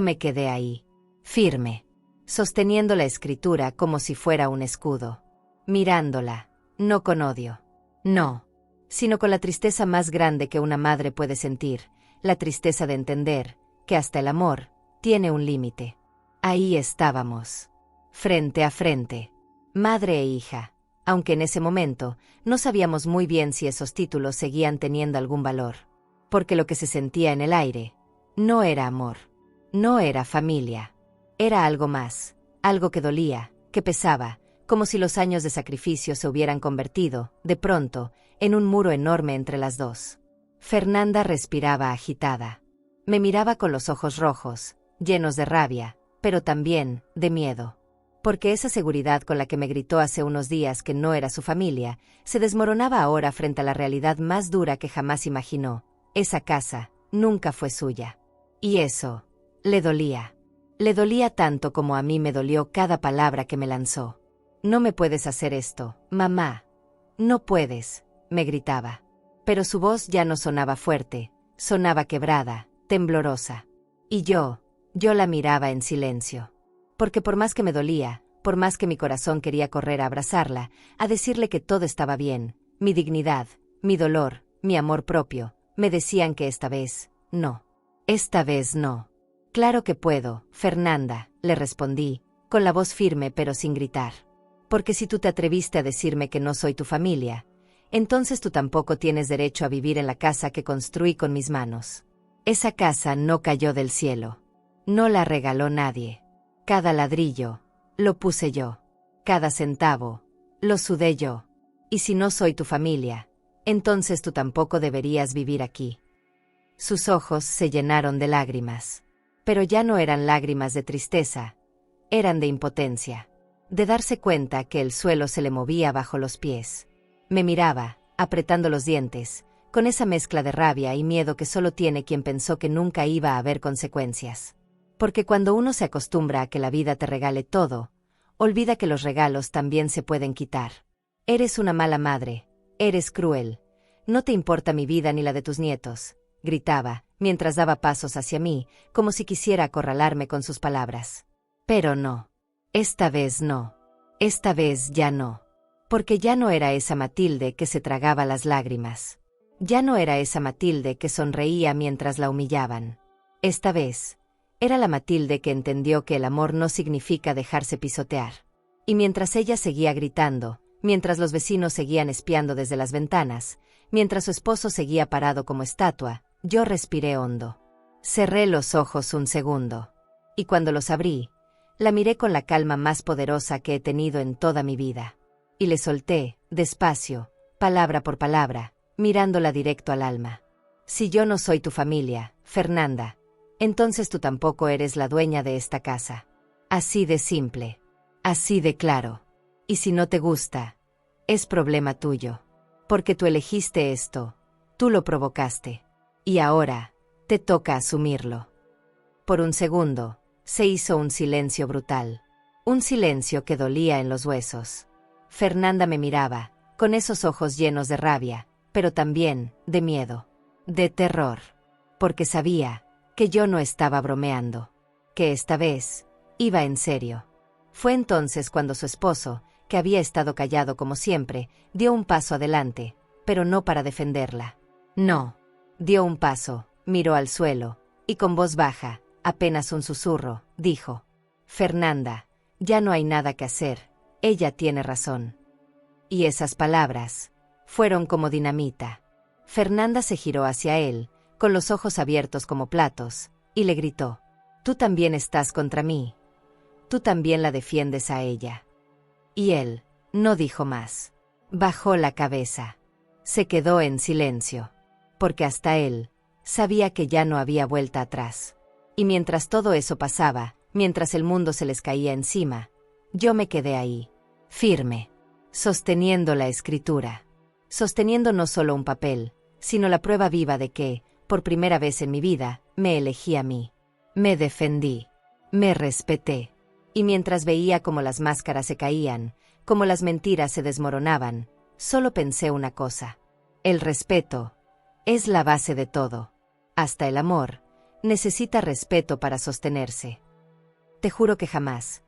S1: me quedé ahí, firme, sosteniendo la escritura como si fuera un escudo. mirándola, no con odio. No, sino con la tristeza más grande que una madre puede sentir, la tristeza de entender que hasta el amor tiene un límite. Ahí estábamos, frente a frente, madre e hija, aunque en ese momento no sabíamos muy bien si esos títulos seguían teniendo algún valor, porque lo que se sentía en el aire no era amor, no era familia, era algo más, algo que dolía, que pesaba, como si los años de sacrificio se hubieran convertido, de pronto, en un muro enorme entre las dos. Fernanda respiraba agitada. Me miraba con los ojos rojos, llenos de rabia, pero también de miedo. Porque esa seguridad con la que me gritó hace unos días que no era su familia, se desmoronaba ahora frente a la realidad más dura que jamás imaginó. Esa casa nunca fue suya. Y eso le dolía. Le dolía tanto como a mí me dolió cada palabra que me lanzó. «No me puedes hacer esto, mamá. No puedes», me gritaba. Pero su voz ya no sonaba fuerte, sonaba quebrada, temblorosa. Y yo la miraba en silencio. Porque por más que me dolía, por más que mi corazón quería correr a abrazarla, a decirle que todo estaba bien, mi dignidad, mi dolor, mi amor propio, me decían que esta vez, no. Esta vez no. «Claro que puedo, Fernanda», le respondí, con la voz firme pero sin gritar. «Porque si tú te atreviste a decirme que no soy tu familia, entonces tú tampoco tienes derecho a vivir en la casa que construí con mis manos. Esa casa no cayó del cielo. No la regaló nadie. Cada ladrillo lo puse yo. Cada centavo lo sudé yo. Y si no soy tu familia, entonces tú tampoco deberías vivir aquí». Sus ojos se llenaron de lágrimas. Pero ya no eran lágrimas de tristeza, eran de impotencia, de darse cuenta que el suelo se le movía bajo los pies. Me miraba, apretando los dientes, con esa mezcla de rabia y miedo que solo tiene quien pensó que nunca iba a haber consecuencias. Porque cuando uno se acostumbra a que la vida te regale todo, olvida que los regalos también se pueden quitar. Eres una mala madre, eres cruel, no te importa mi vida ni la de tus nietos, gritaba, mientras daba pasos hacia mí, como si quisiera acorralarme con sus palabras. Pero no. Esta vez no. Esta vez ya no. Porque ya no era esa Matilde que se tragaba las lágrimas. Ya no era esa Matilde que sonreía mientras la humillaban. Esta vez era la Matilde que entendió que el amor no significa dejarse pisotear. Y mientras ella seguía gritando, mientras los vecinos seguían espiando desde las ventanas, mientras su esposo seguía parado como estatua, yo respiré hondo. Cerré los ojos un segundo. Y cuando los abrí, la miré con la calma más poderosa que he tenido en toda mi vida. Y le solté, despacio, palabra por palabra, mirándola directo al alma. Si yo no soy tu familia, Fernanda, entonces tú tampoco eres la dueña de esta casa. Así de simple. Así de claro. Y si no te gusta, es problema tuyo. Porque tú elegiste esto, tú lo provocaste. Y ahora, te toca asumirlo. Por un segundo, se hizo un silencio brutal. Un silencio que dolía en los huesos. Fernanda me miraba, con esos ojos llenos de rabia, pero también de miedo, de terror. Porque sabía que yo no estaba bromeando, que esta vez iba en serio. Fue entonces cuando su esposo, que había estado callado como siempre, dio un paso adelante, pero no para defenderla. No. Dio un paso, miró al suelo, y con voz baja, apenas un susurro, dijo: «Fernanda, ya no hay nada que hacer, ella tiene razón». Y esas palabras fueron como dinamita. Fernanda se giró hacia él, con los ojos abiertos como platos, y le gritó: «Tú también estás contra mí. Tú también la defiendes a ella». Y él no dijo más. Bajó la cabeza. Se quedó en silencio. Porque hasta él sabía que ya no había vuelta atrás. Y mientras todo eso pasaba, mientras el mundo se les caía encima, yo me quedé ahí, firme, sosteniendo la escritura, sosteniendo no solo un papel, sino la prueba viva de que, por primera vez en mi vida, me elegí a mí. Me defendí, me respeté. Y mientras veía cómo las máscaras se caían, cómo las mentiras se desmoronaban, solo pensé una cosa: el respeto es la base de todo. Hasta el amor necesita respeto para sostenerse. Te juro que jamás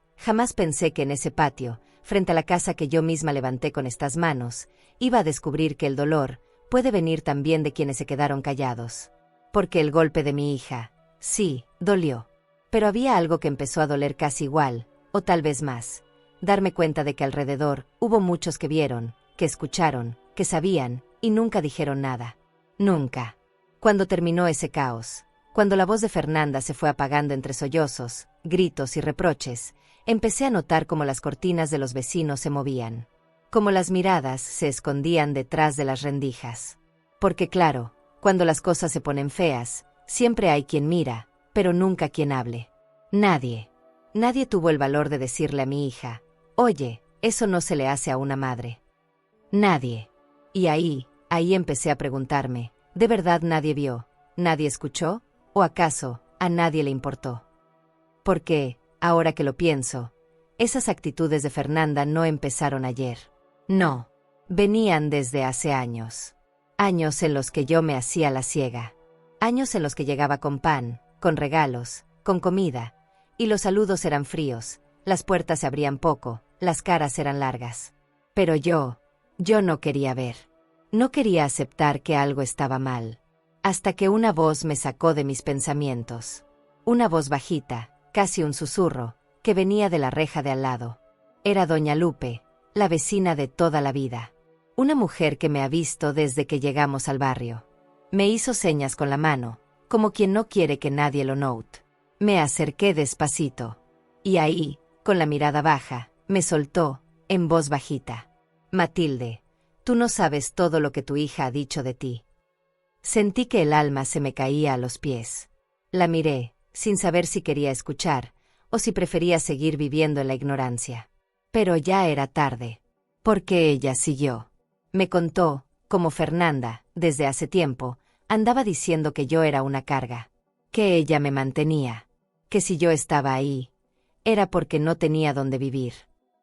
S1: pensé que en ese patio, frente a la casa que yo misma levanté con estas manos, iba a descubrir que el dolor puede venir también de quienes se quedaron callados. Porque el golpe de mi hija, sí, dolió. Pero había algo que empezó a doler casi igual, o tal vez más. Darme cuenta de que alrededor hubo muchos que vieron, que escucharon, que sabían, y nunca dijeron nada. Nunca. Cuando terminó ese caos, cuando la voz de Fernanda se fue apagando entre sollozos, gritos y reproches, empecé a notar cómo las cortinas de los vecinos se movían. Cómo las miradas se escondían detrás de las rendijas. Porque claro, cuando las cosas se ponen feas, siempre hay quien mira, pero nunca quien hable. Nadie. Nadie tuvo el valor de decirle a mi hija, oye, eso no se le hace a una madre. Nadie. Y ahí empecé a preguntarme, ¿de verdad nadie vio, nadie escuchó? ¿O acaso, a nadie le importó? Porque, ahora que lo pienso, esas actitudes de Fernanda no empezaron ayer. No. Venían desde hace años. Años en los que yo me hacía la ciega. Años en los que llegaba con pan, con regalos, con comida, y los saludos eran fríos, las puertas se abrían poco, las caras eran largas. Pero yo no quería ver. No quería aceptar que algo estaba mal. Hasta que una voz me sacó de mis pensamientos. Una voz bajita, casi un susurro, que venía de la reja de al lado. Era doña Lupe, la vecina de toda la vida. Una mujer que me ha visto desde que llegamos al barrio. Me hizo señas con la mano, como quien no quiere que nadie lo note. Me acerqué despacito. Y ahí, con la mirada baja, me soltó, en voz bajita. Matilde, tú no sabes todo lo que tu hija ha dicho de ti. Sentí que el alma se me caía a los pies. La miré, sin saber si quería escuchar, o si prefería seguir viviendo en la ignorancia. Pero ya era tarde. Porque ella siguió. Me contó, como Fernanda, desde hace tiempo, andaba diciendo que yo era una carga. Que ella me mantenía. Que si yo estaba ahí, era porque no tenía dónde vivir.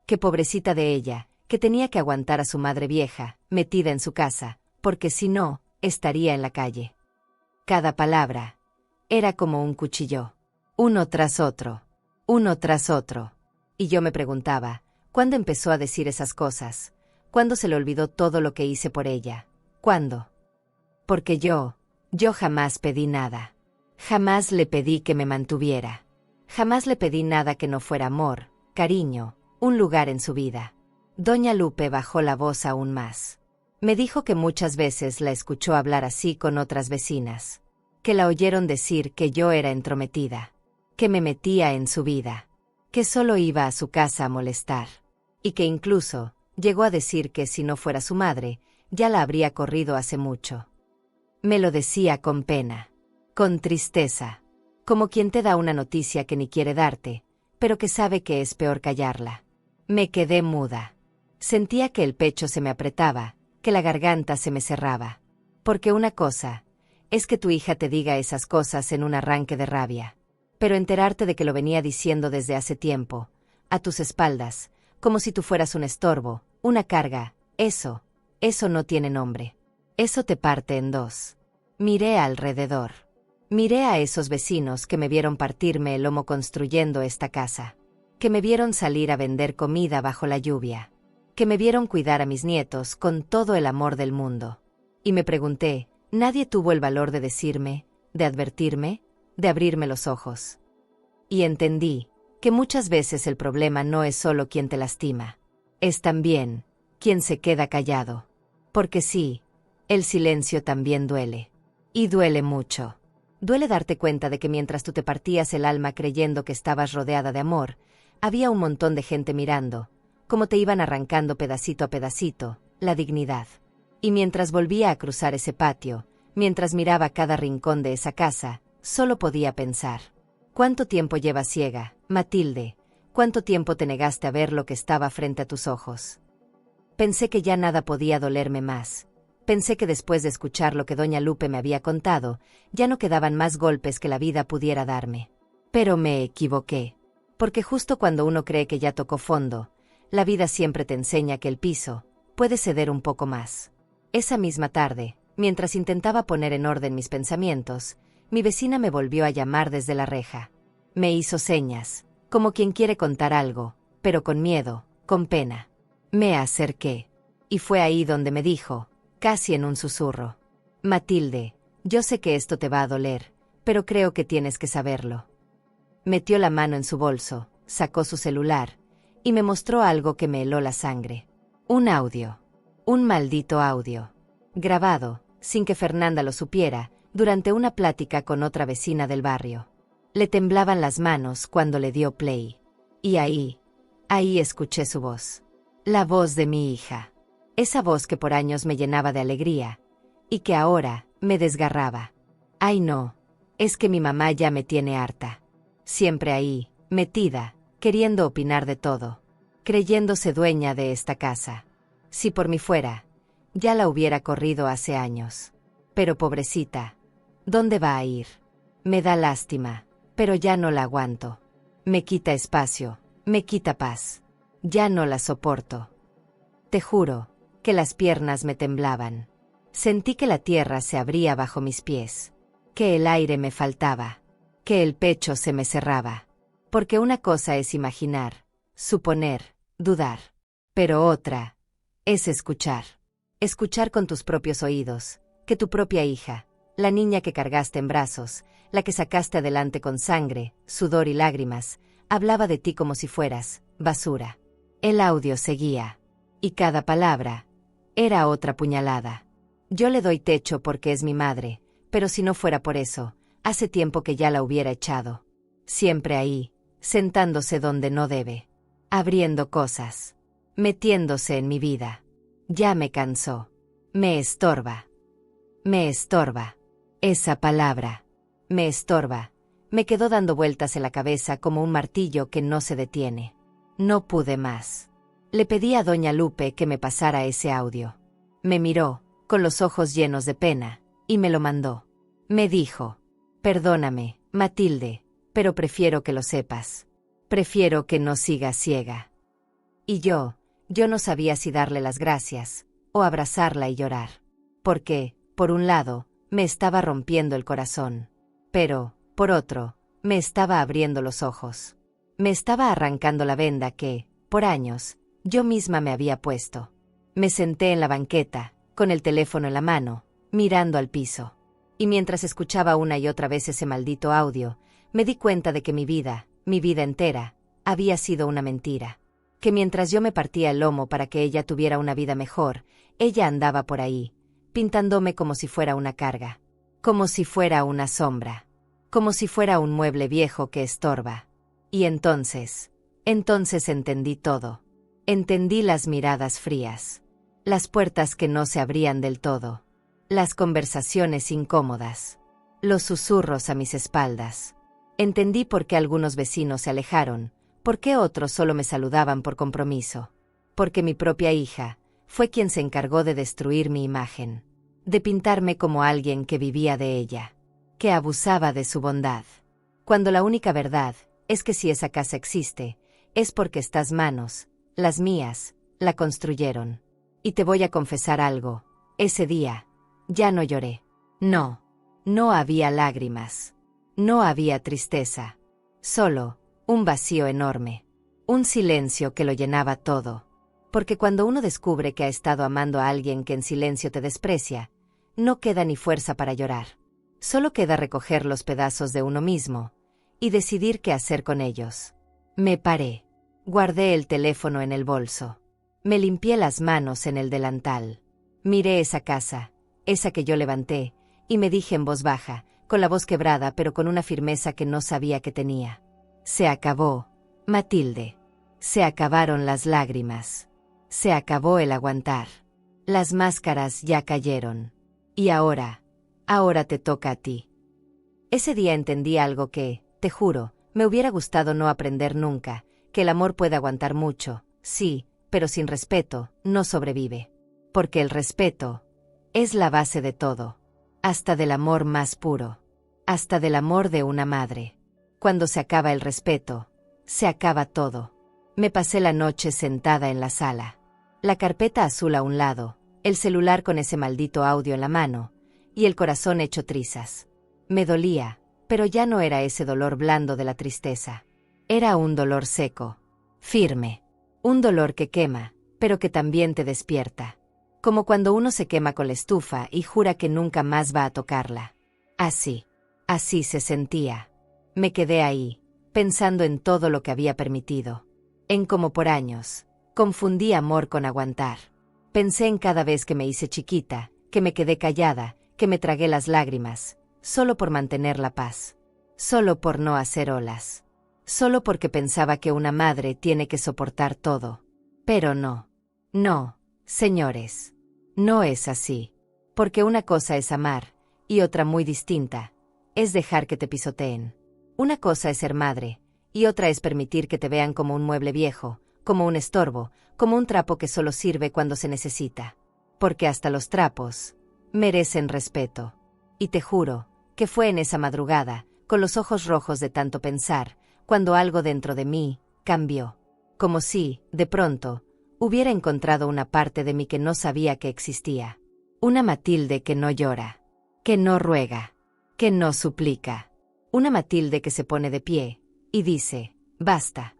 S1: Que pobrecita de ella, que tenía que aguantar a su madre vieja, metida en su casa, porque si no, estaría en la calle. Cada palabra era como un cuchillo. Uno tras otro. Uno tras otro. Y yo me preguntaba, ¿cuándo empezó a decir esas cosas? ¿Cuándo se le olvidó todo lo que hice por ella? ¿Cuándo? Porque yo jamás pedí nada. Jamás le pedí que me mantuviera. Jamás le pedí nada que no fuera amor, cariño, un lugar en su vida. Doña Lupe bajó la voz aún más. Me dijo que muchas veces la escuchó hablar así con otras vecinas. Que la oyeron decir que yo era entrometida. Que me metía en su vida. Que solo iba a su casa a molestar. Y que incluso llegó a decir que si no fuera su madre, ya la habría corrido hace mucho. Me lo decía con pena. Con tristeza. Como quien te da una noticia que ni quiere darte, pero que sabe que es peor callarla. Me quedé muda. Sentía que el pecho se me apretaba, que la garganta se me cerraba. Porque una cosa es que tu hija te diga esas cosas en un arranque de rabia. Pero enterarte de que lo venía diciendo desde hace tiempo, a tus espaldas, como si tú fueras un estorbo, una carga, eso no tiene nombre. Eso te parte en dos. Miré alrededor. Miré a esos vecinos que me vieron partirme el lomo construyendo esta casa. Que me vieron salir a vender comida bajo la lluvia. Que me vieron cuidar a mis nietos con todo el amor del mundo. Y me pregunté, ¿nadie tuvo el valor de decirme, de advertirme, de abrirme los ojos? Y entendí que muchas veces el problema no es solo quien te lastima. Es también quien se queda callado. Porque sí, el silencio también duele. Y duele mucho. Duele darte cuenta de que mientras tú te partías el alma creyendo que estabas rodeada de amor, había un montón de gente mirando, como te iban arrancando pedacito a pedacito, la dignidad. Y mientras volvía a cruzar ese patio, mientras miraba cada rincón de esa casa, solo podía pensar. ¿Cuánto tiempo llevas ciega, Matilde? ¿Cuánto tiempo te negaste a ver lo que estaba frente a tus ojos? Pensé que ya nada podía dolerme más. Pensé que después de escuchar lo que doña Lupe me había contado, ya no quedaban más golpes que la vida pudiera darme. Pero me equivoqué. Porque justo cuando uno cree que ya tocó fondo, la vida siempre te enseña que el piso puede ceder un poco más. Esa misma tarde, mientras intentaba poner en orden mis pensamientos, mi vecina me volvió a llamar desde la reja. Me hizo señas, como quien quiere contar algo, pero con miedo, con pena. Me acerqué. Y fue ahí donde me dijo, casi en un susurro: Matilde, yo sé que esto te va a doler, pero creo que tienes que saberlo. Metió la mano en su bolso, sacó su celular, y me mostró algo que me heló la sangre. Un audio. Un maldito audio. Grabado, sin que Fernanda lo supiera, durante una plática con otra vecina del barrio. Le temblaban las manos cuando le dio play. Y ahí escuché su voz. La voz de mi hija. Esa voz que por años me llenaba de alegría, y que ahora me desgarraba. Ay no, es que mi mamá ya me tiene harta. Siempre ahí, metida, queriendo opinar de todo, creyéndose dueña de esta casa. Si por mí fuera, ya la hubiera corrido hace años. Pero pobrecita, ¿dónde va a ir? Me da lástima, pero ya no la aguanto. Me quita espacio, me quita paz. Ya no la soporto. Te juro que las piernas me temblaban. Sentí que la tierra se abría bajo mis pies, que el aire me faltaba, que el pecho se me cerraba. Porque una cosa es imaginar, suponer, dudar. Pero otra es escuchar. Escuchar con tus propios oídos, que tu propia hija, la niña que cargaste en brazos, la que sacaste adelante con sangre, sudor y lágrimas, hablaba de ti como si fueras basura. El audio seguía. Y cada palabra era otra puñalada. Yo le doy techo porque es mi madre, pero si no fuera por eso, hace tiempo que ya la hubiera echado. Siempre ahí, sentándose donde no debe. Abriendo cosas. Metiéndose en mi vida. Ya me cansó. Me estorba. Me estorba. Esa palabra. Me estorba. Me quedó dando vueltas en la cabeza como un martillo que no se detiene. No pude más. Le pedí a doña Lupe que me pasara ese audio. Me miró, con los ojos llenos de pena, y me lo mandó. Me dijo: perdóname, Matilde, pero prefiero que lo sepas. Prefiero que no sigas ciega. Y yo no sabía si darle las gracias, o abrazarla y llorar. Porque, por un lado, me estaba rompiendo el corazón. Pero, por otro, me estaba abriendo los ojos. Me estaba arrancando la venda que, por años, yo misma me había puesto. Me senté en la banqueta, con el teléfono en la mano, mirando al piso. Y mientras escuchaba una y otra vez ese maldito audio, me di cuenta de que mi vida entera, había sido una mentira. Que mientras yo me partía el lomo para que ella tuviera una vida mejor, ella andaba por ahí, pintándome como si fuera una carga. Como si fuera una sombra. Como si fuera un mueble viejo que estorba. Y entonces entendí todo. Entendí las miradas frías. Las puertas que no se abrían del todo. Las conversaciones incómodas. Los susurros a mis espaldas. Entendí por qué algunos vecinos se alejaron, por qué otros solo me saludaban por compromiso. Porque mi propia hija fue quien se encargó de destruir mi imagen. De pintarme como alguien que vivía de ella. Que abusaba de su bondad. Cuando la única verdad es que si esa casa existe, es porque estas manos, las mías, la construyeron. Y te voy a confesar algo, ese día, ya no lloré. No había lágrimas. No había tristeza. Solo, un vacío enorme. Un silencio que lo llenaba todo. Porque cuando uno descubre que ha estado amando a alguien que en silencio te desprecia, no queda ni fuerza para llorar. Solo queda recoger los pedazos de uno mismo y decidir qué hacer con ellos. Me paré. Guardé el teléfono en el bolso. Me limpié las manos en el delantal. Miré esa casa, esa que yo levanté, y me dije en voz baja, con la voz quebrada pero con una firmeza que no sabía que tenía. Se acabó, Matilde. Se acabaron las lágrimas. Se acabó el aguantar. Las máscaras ya cayeron. Y ahora te toca a ti. Ese día entendí algo que, te juro, me hubiera gustado no aprender nunca, que el amor puede aguantar mucho, sí, pero sin respeto, no sobrevive. Porque el respeto es la base de todo. Hasta del amor más puro. Hasta del amor de una madre. Cuando se acaba el respeto, se acaba todo. Me pasé la noche sentada en la sala. La carpeta azul a un lado, el celular con ese maldito audio en la mano, y el corazón hecho trizas. Me dolía, pero ya no era ese dolor blando de la tristeza. Era un dolor seco, firme. Un dolor que quema, pero que también te despierta. Como cuando uno se quema con la estufa y jura que nunca más va a tocarla. Así se sentía. Me quedé ahí, pensando en todo lo que había permitido. En cómo por años confundí amor con aguantar. Pensé en cada vez que me hice chiquita, que me quedé callada, que me tragué las lágrimas, solo por mantener la paz. Solo por no hacer olas. Solo porque pensaba que una madre tiene que soportar todo. Pero no. No, señores. No es así. Porque una cosa es amar, y otra muy distinta, es dejar que te pisoteen. Una cosa es ser madre, y otra es permitir que te vean como un mueble viejo, como un estorbo, como un trapo que solo sirve cuando se necesita. Porque hasta los trapos merecen respeto. Y te juro que fue en esa madrugada, con los ojos rojos de tanto pensar, cuando algo dentro de mí cambió. Como si, de pronto, hubiera encontrado una parte de mí que no sabía que existía. Una Matilde que no llora, que no ruega, que no suplica. Una Matilde que se pone de pie y dice, basta.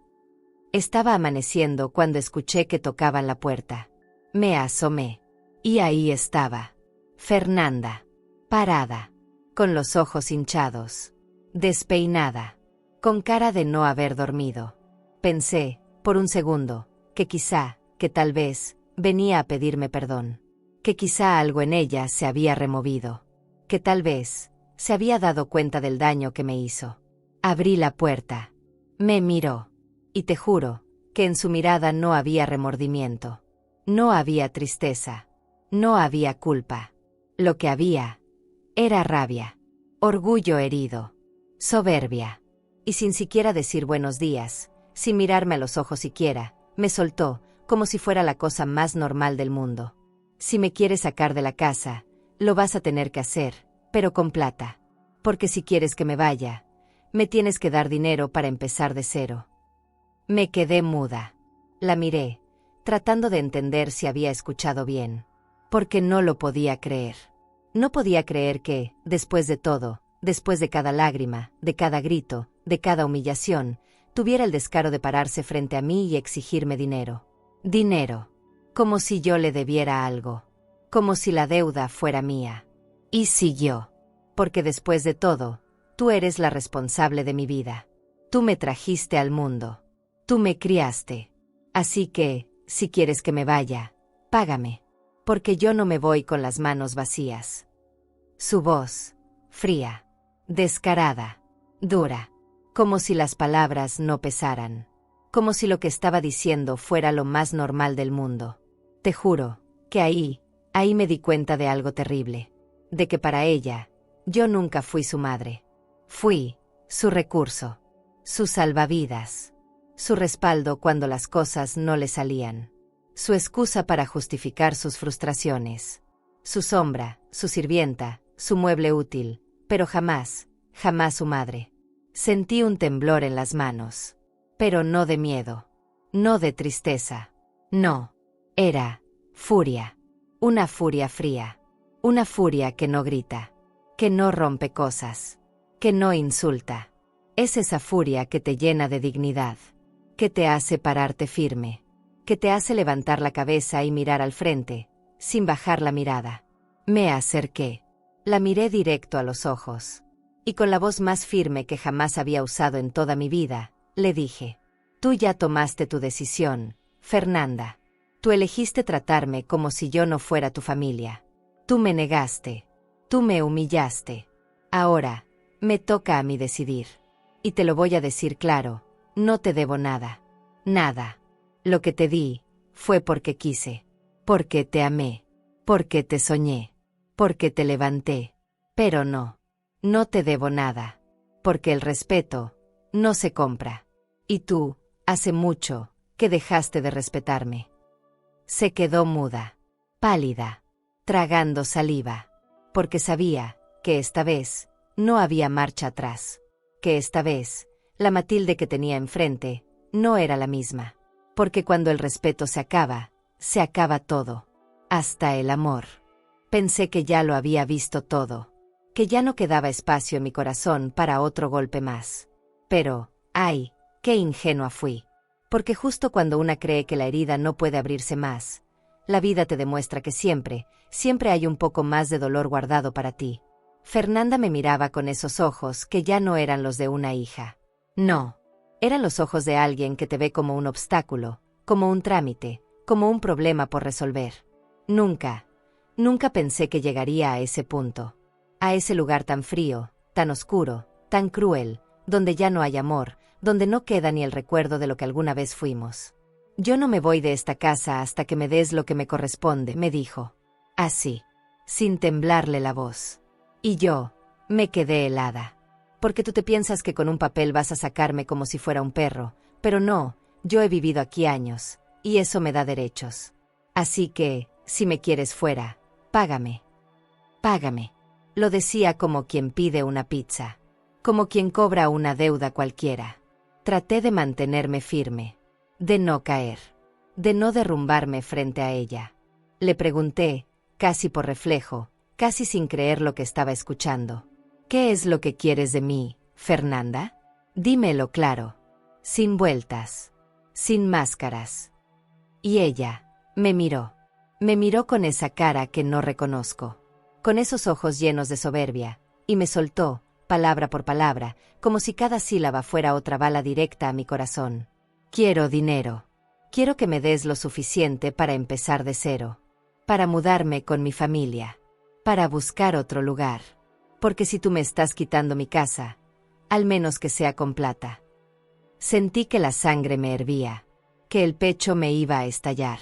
S1: Estaba amaneciendo cuando escuché que tocaban la puerta. Me asomé. Y ahí estaba. Fernanda. Parada. Con los ojos hinchados. Despeinada. Con cara de no haber dormido. Pensé, por un segundo, que quizá, que tal vez, venía a pedirme perdón. Que quizá algo en ella se había removido. Que tal vez, se había dado cuenta del daño que me hizo. Abrí la puerta. Me miró. Y te juro, que en su mirada no había remordimiento. No había tristeza. No había culpa. Lo que había era rabia. Orgullo herido. Soberbia. Y sin siquiera decir buenos días, sin mirarme a los ojos siquiera, me soltó, como si fuera la cosa más normal del mundo. Si me quieres sacar de la casa, lo vas a tener que hacer, pero con plata. Porque si quieres que me vaya, me tienes que dar dinero para empezar de cero. Me quedé muda. La miré, tratando de entender si había escuchado bien. Porque no lo podía creer. No podía creer que, después de todo, después de cada lágrima, de cada grito, de cada humillación, tuviera el descaro de pararse frente a mí y exigirme dinero. Dinero. Como si yo le debiera algo. Como si la deuda fuera mía. Y siguió. Porque después de todo, tú eres la responsable de mi vida. Tú me trajiste al mundo. Tú me criaste. Así que, si quieres que me vaya, págame. Porque yo no me voy con las manos vacías. Su voz, fría, descarada, dura, como si las palabras no pesaran, como si lo que estaba diciendo fuera lo más normal del mundo. Te juro, que ahí me di cuenta de algo terrible, de que para ella, yo nunca fui su madre. Fui su recurso, su salvavidas, su respaldo cuando las cosas no le salían, su excusa para justificar sus frustraciones, su sombra, su sirvienta, su mueble útil, pero jamás su madre. Sentí un temblor en las manos, pero no de miedo, no de tristeza, no, era furia, una furia fría, una furia que no grita, que no rompe cosas, que no insulta. Es esa furia que te llena de dignidad, que te hace pararte firme, que te hace levantar la cabeza y mirar al frente, sin bajar la mirada. Me acerqué, la miré directo a los ojos, y con la voz más firme que jamás había usado en toda mi vida, le dije: tú ya tomaste tu decisión, Fernanda. Tú elegiste tratarme como si yo no fuera tu familia. Tú me negaste, tú me humillaste. Ahora, me toca a mí decidir. Y te lo voy a decir claro, no te debo nada. Nada. Lo que te di, fue porque quise. Porque te amé. Porque te soñé. Porque te levanté. Pero no te debo nada. Porque el respeto, no se compra. Y tú, hace mucho, que dejaste de respetarme. Se quedó muda, pálida, tragando saliva. Porque sabía, que esta vez, no había marcha atrás. Que esta vez, la Matilde que tenía enfrente, no era la misma. Porque cuando el respeto se acaba todo. Hasta el amor. Pensé que ya lo había visto todo. Que ya no quedaba espacio en mi corazón para otro golpe más. Pero, ¡ay! ¡Qué ingenua fui! Porque justo cuando una cree que la herida no puede abrirse más, la vida te demuestra que siempre, siempre hay un poco más de dolor guardado para ti. Fernanda me miraba con esos ojos que ya no eran los de una hija. No. Eran los ojos de alguien que te ve como un obstáculo, como un trámite, como un problema por resolver. Nunca, nunca pensé que llegaría a ese punto. A ese lugar tan frío, tan oscuro, tan cruel, donde ya no hay amor, donde no queda ni el recuerdo de lo que alguna vez fuimos. Yo no me voy de esta casa hasta que me des lo que me corresponde, me dijo. Así, sin temblarle la voz. Y yo, me quedé helada. Porque tú te piensas que con un papel vas a sacarme como si fuera un perro, pero no, yo he vivido aquí años, y eso me da derechos. Así que, si me quieres fuera, págame. Págame. Lo decía como quien pide una pizza, como quien cobra una deuda cualquiera. Traté de mantenerme firme, de no caer, de no derrumbarme frente a ella. Le pregunté, casi por reflejo, casi sin creer lo que estaba escuchando. ¿Qué es lo que quieres de mí, Fernanda? Dímelo claro, sin vueltas, sin máscaras. Y ella me miró con esa cara que no reconozco, con esos ojos llenos de soberbia, y me soltó, palabra por palabra, como si cada sílaba fuera otra bala directa a mi corazón. Quiero dinero. Quiero que me des lo suficiente para empezar de cero, para mudarme con mi familia, para buscar otro lugar. Porque si tú me estás quitando mi casa, al menos que sea con plata. Sentí que la sangre me hervía, que el pecho me iba a estallar.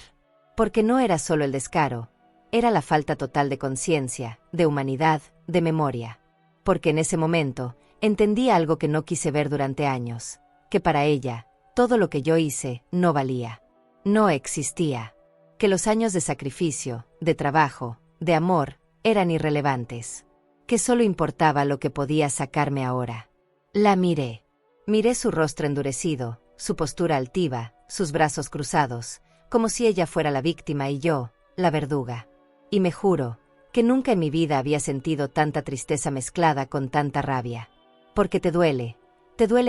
S1: Porque no era solo el descaro, era la falta total de conciencia, de humanidad, de memoria. Porque en ese momento, entendí algo que no quise ver durante años, que para ella, todo lo que yo hice no valía, no existía, que los años de sacrificio, de trabajo, de amor, eran irrelevantes, que solo importaba lo que podía sacarme ahora. La miré. Miré su rostro endurecido, su postura altiva, sus brazos cruzados, como si ella fuera la víctima y yo, la verduga. Y me juro que nunca en mi vida había sentido tanta tristeza mezclada con tanta rabia. Porque te duele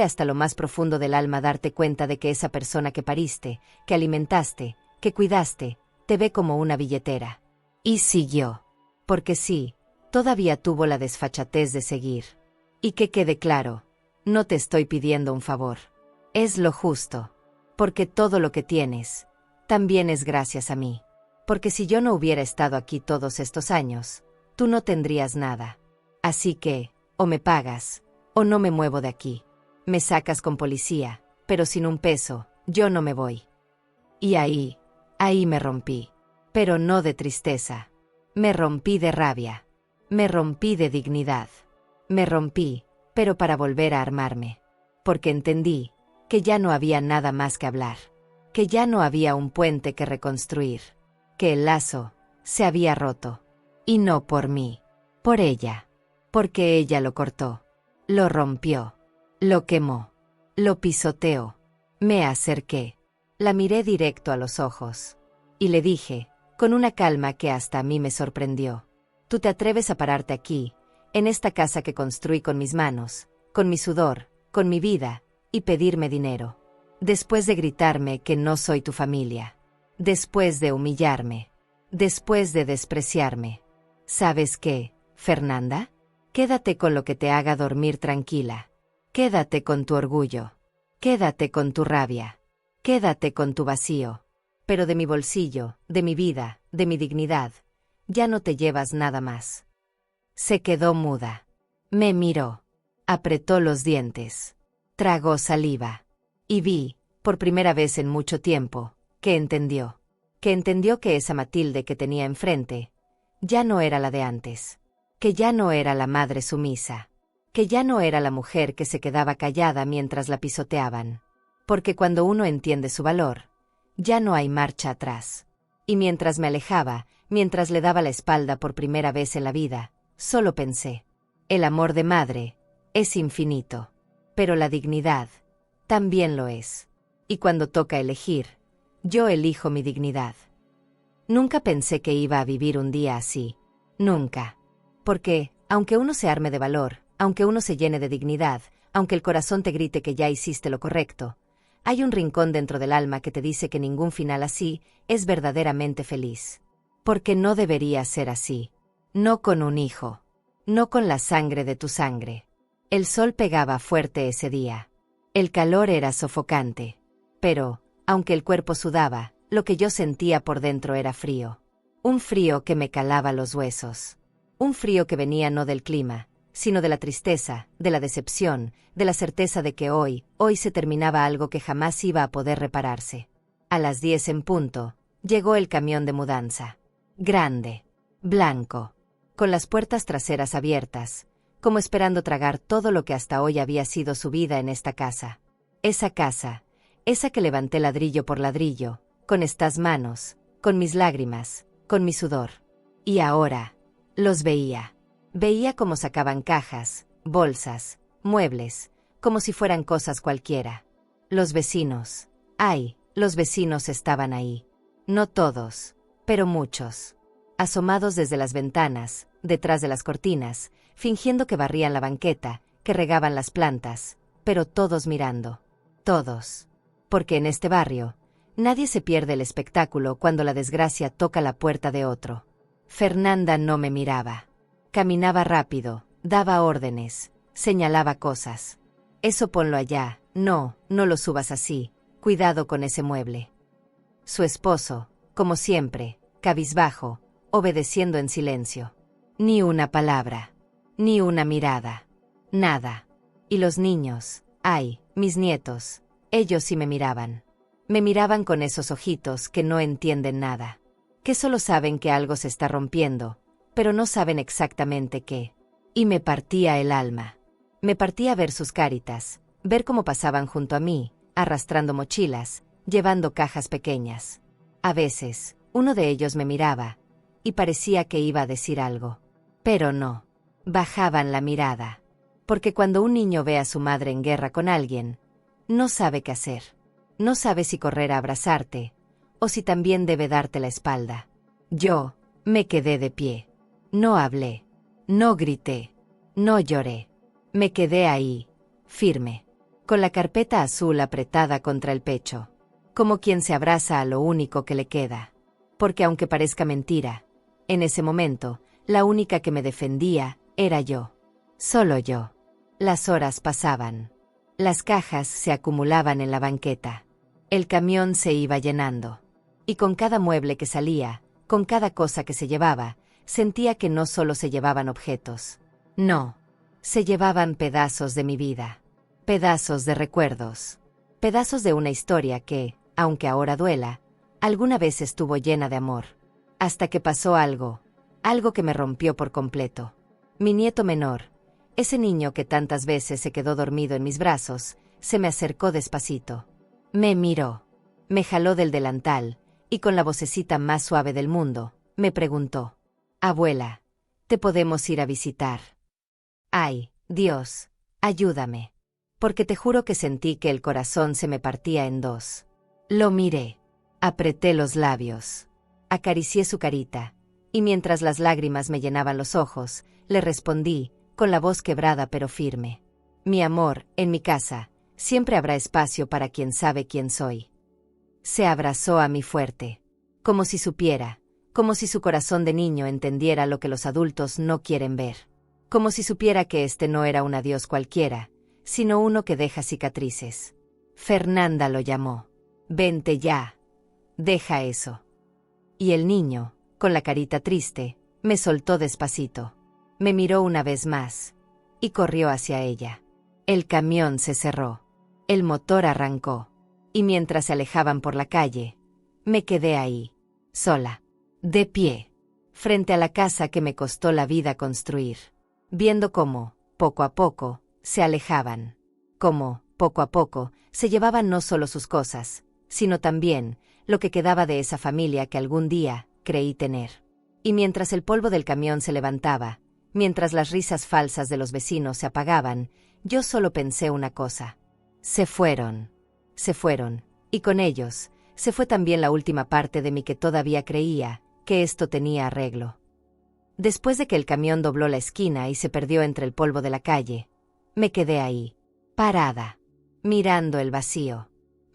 S1: hasta lo más profundo del alma darte cuenta de que esa persona que pariste, que alimentaste, que cuidaste, te ve como una billetera. Y siguió. Porque sí, todavía tuvo la desfachatez de seguir. Y que quede claro, no te estoy pidiendo un favor. Es lo justo. Porque todo lo que tienes, también es gracias a mí. Porque si yo no hubiera estado aquí todos estos años, tú no tendrías nada. Así que, o me pagas, o no me muevo de aquí. Me sacas con policía, pero sin un peso, yo no me voy. Y ahí me rompí. Pero no de tristeza. Me rompí de rabia. Me rompí de dignidad. Me rompí, pero para volver a armarme. Porque entendí que ya no había nada más que hablar. Que ya no había un puente que reconstruir. Que el lazo se había roto. Y no por mí. Por ella. Porque ella lo cortó. Lo rompió. Lo quemó. Lo pisoteó. Me acerqué. La miré directo a los ojos. Y le dije, con una calma que hasta a mí me sorprendió. Tú te atreves a pararte aquí, en esta casa que construí con mis manos, con mi sudor, con mi vida, y pedirme dinero. Después de gritarme que no soy tu familia. Después de humillarme. Después de despreciarme. ¿Sabes qué, Fernanda? Quédate con lo que te haga dormir tranquila. Quédate con tu orgullo. Quédate con tu rabia. Quédate con tu vacío. Pero de mi bolsillo, de mi vida, de mi dignidad, ya no te llevas nada más. Se quedó muda. Me miró. Apretó los dientes. Tragó saliva. Y vi, por primera vez en mucho tiempo, que entendió. Que entendió que esa Matilde que tenía enfrente, ya no era la de antes. Que ya no era la madre sumisa. Que ya no era la mujer que se quedaba callada mientras la pisoteaban. Porque cuando uno entiende su valor, ya no hay marcha atrás. Y mientras me alejaba, mientras le daba la espalda por primera vez en la vida, solo pensé, el amor de madre es infinito, pero la dignidad también lo es. Y cuando toca elegir, yo elijo mi dignidad. Nunca pensé que iba a vivir un día así. Nunca. Porque, aunque uno se arme de valor, aunque uno se llene de dignidad, aunque el corazón te grite que ya hiciste lo correcto, Hay un rincón dentro del alma que te dice que ningún final así es verdaderamente feliz. Porque no debería ser así. No con un hijo. No con la sangre de tu sangre. El sol pegaba fuerte ese día. El calor era sofocante. Pero, aunque el cuerpo sudaba, lo que yo sentía por dentro era frío. Un frío que me calaba los huesos. Un frío que venía no del clima, sino de la tristeza, de la decepción, de la certeza de que hoy se terminaba algo que jamás iba a poder repararse. A las 10 en punto, llegó el camión de mudanza. Grande, blanco, con las puertas traseras abiertas, como esperando tragar todo lo que hasta hoy había sido su vida en esta casa. Esa casa, esa que levanté ladrillo por ladrillo, con estas manos, con mis lágrimas, con mi sudor. Y ahora, los veía. Veía cómo sacaban cajas, bolsas, muebles, como si fueran cosas cualquiera. Los vecinos. Ay, los vecinos estaban ahí. No todos, pero muchos. Asomados desde las ventanas, detrás de las cortinas, fingiendo que barrían la banqueta, que regaban las plantas, pero todos mirando. Todos. Porque en este barrio, nadie se pierde el espectáculo cuando la desgracia toca la puerta de otro. Fernanda no me miraba. Caminaba rápido, daba órdenes, señalaba cosas. Eso ponlo allá, no lo subas así, cuidado con ese mueble. Su esposo, como siempre, cabizbajo, obedeciendo en silencio. Ni una palabra, ni una mirada, nada. Y los niños, ay, mis nietos, ellos sí me miraban. Me miraban con esos ojitos que no entienden nada. Que solo saben que algo se está rompiendo, pero no saben exactamente qué. Y me partía el alma. Me partía ver sus caritas, ver cómo pasaban junto a mí, arrastrando mochilas, llevando cajas pequeñas. A veces, uno de ellos me miraba, y parecía que iba a decir algo. Pero no. Bajaban la mirada. Porque cuando un niño ve a su madre en guerra con alguien, no sabe qué hacer. No sabe si correr a abrazarte, o si también debe darte la espalda. Yo me quedé de pie. No hablé. No grité. No lloré. Me quedé ahí, firme, con la carpeta azul apretada contra el pecho, como quien se abraza a lo único que le queda. Porque aunque parezca mentira, en ese momento, la única que me defendía era yo. Solo yo. Las horas pasaban. Las cajas se acumulaban en la banqueta. El camión se iba llenando. Y con cada mueble que salía, con cada cosa que se llevaba, sentía que no solo se llevaban objetos. No. Se llevaban pedazos de mi vida. Pedazos de recuerdos. Pedazos de una historia que, aunque ahora duela, alguna vez estuvo llena de amor. Hasta que pasó algo. Algo que me rompió por completo. Mi nieto menor, ese niño que tantas veces se quedó dormido en mis brazos, se me acercó despacito. Me miró. Me jaló del delantal, y con la vocecita más suave del mundo, me preguntó: «Abuela, ¿te podemos ir a visitar?» Ay, Dios, ayúdame. Porque te juro que sentí que el corazón se me partía en dos. Lo miré. Apreté los labios. Acaricié su carita. Y mientras las lágrimas me llenaban los ojos, le respondí, con la voz quebrada pero firme: «Mi amor, en mi casa, siempre habrá espacio para quien sabe quién soy». Se abrazó a mí fuerte. Como si supiera, como si su corazón de niño entendiera lo que los adultos no quieren ver. Como si supiera que este no era un adiós cualquiera, sino uno que deja cicatrices. Fernanda lo llamó. «Vente ya. Deja eso». Y el niño, con la carita triste, me soltó despacito. Me miró una vez más, y corrió hacia ella. El camión se cerró. El motor arrancó. Y mientras se alejaban por la calle, me quedé ahí, sola, de pie, frente a la casa que me costó la vida construir, viendo cómo, poco a poco, se alejaban. Cómo, poco a poco, se llevaban no solo sus cosas, sino también lo que quedaba de esa familia que algún día creí tener. Y mientras el polvo del camión se levantaba, mientras las risas falsas de los vecinos se apagaban, yo solo pensé una cosa: se fueron. Se fueron, y con ellos, se fue también la última parte de mí que todavía creía que esto tenía arreglo. Después de que el camión dobló la esquina y se perdió entre el polvo de la calle, me quedé ahí, parada, mirando el vacío,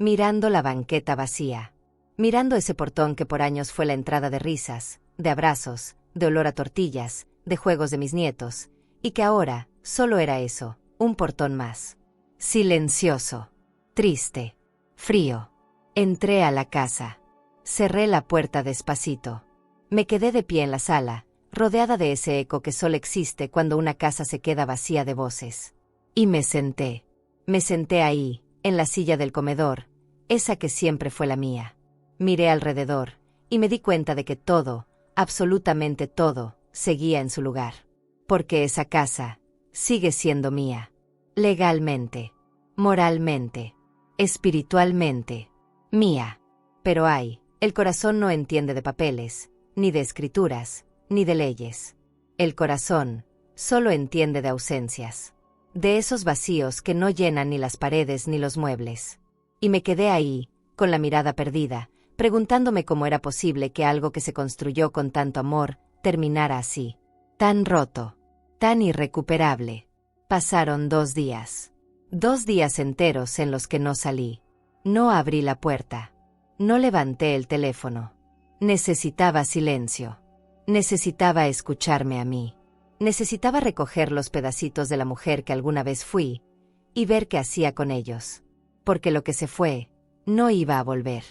S1: mirando la banqueta vacía, mirando ese portón que por años fue la entrada de risas, de abrazos, de olor a tortillas, de juegos de mis nietos, y que ahora solo era eso, un portón más. Silencioso, triste, frío. Entré a la casa. Cerré la puerta despacito. Me quedé de pie en la sala, rodeada de ese eco que solo existe cuando una casa se queda vacía de voces. Y me senté. Me senté ahí, en la silla del comedor, esa que siempre fue la mía. Miré alrededor, y me di cuenta de que todo, absolutamente todo, seguía en su lugar. Porque esa casa sigue siendo mía. Legalmente, moralmente, espiritualmente, mía. Pero el corazón no entiende de papeles, ni de escrituras, ni de leyes. El corazón solo entiende de ausencias. De esos vacíos que no llenan ni las paredes ni los muebles. Y me quedé ahí, con la mirada perdida, preguntándome cómo era posible que algo que se construyó con tanto amor terminara así. Tan roto, tan irrecuperable. Pasaron 2 días. 2 días enteros en los que no salí. No abrí la puerta. No levanté el teléfono. Necesitaba silencio. Necesitaba escucharme a mí. Necesitaba recoger los pedacitos de la mujer que alguna vez fui y ver qué hacía con ellos. Porque lo que se fue no iba a volver.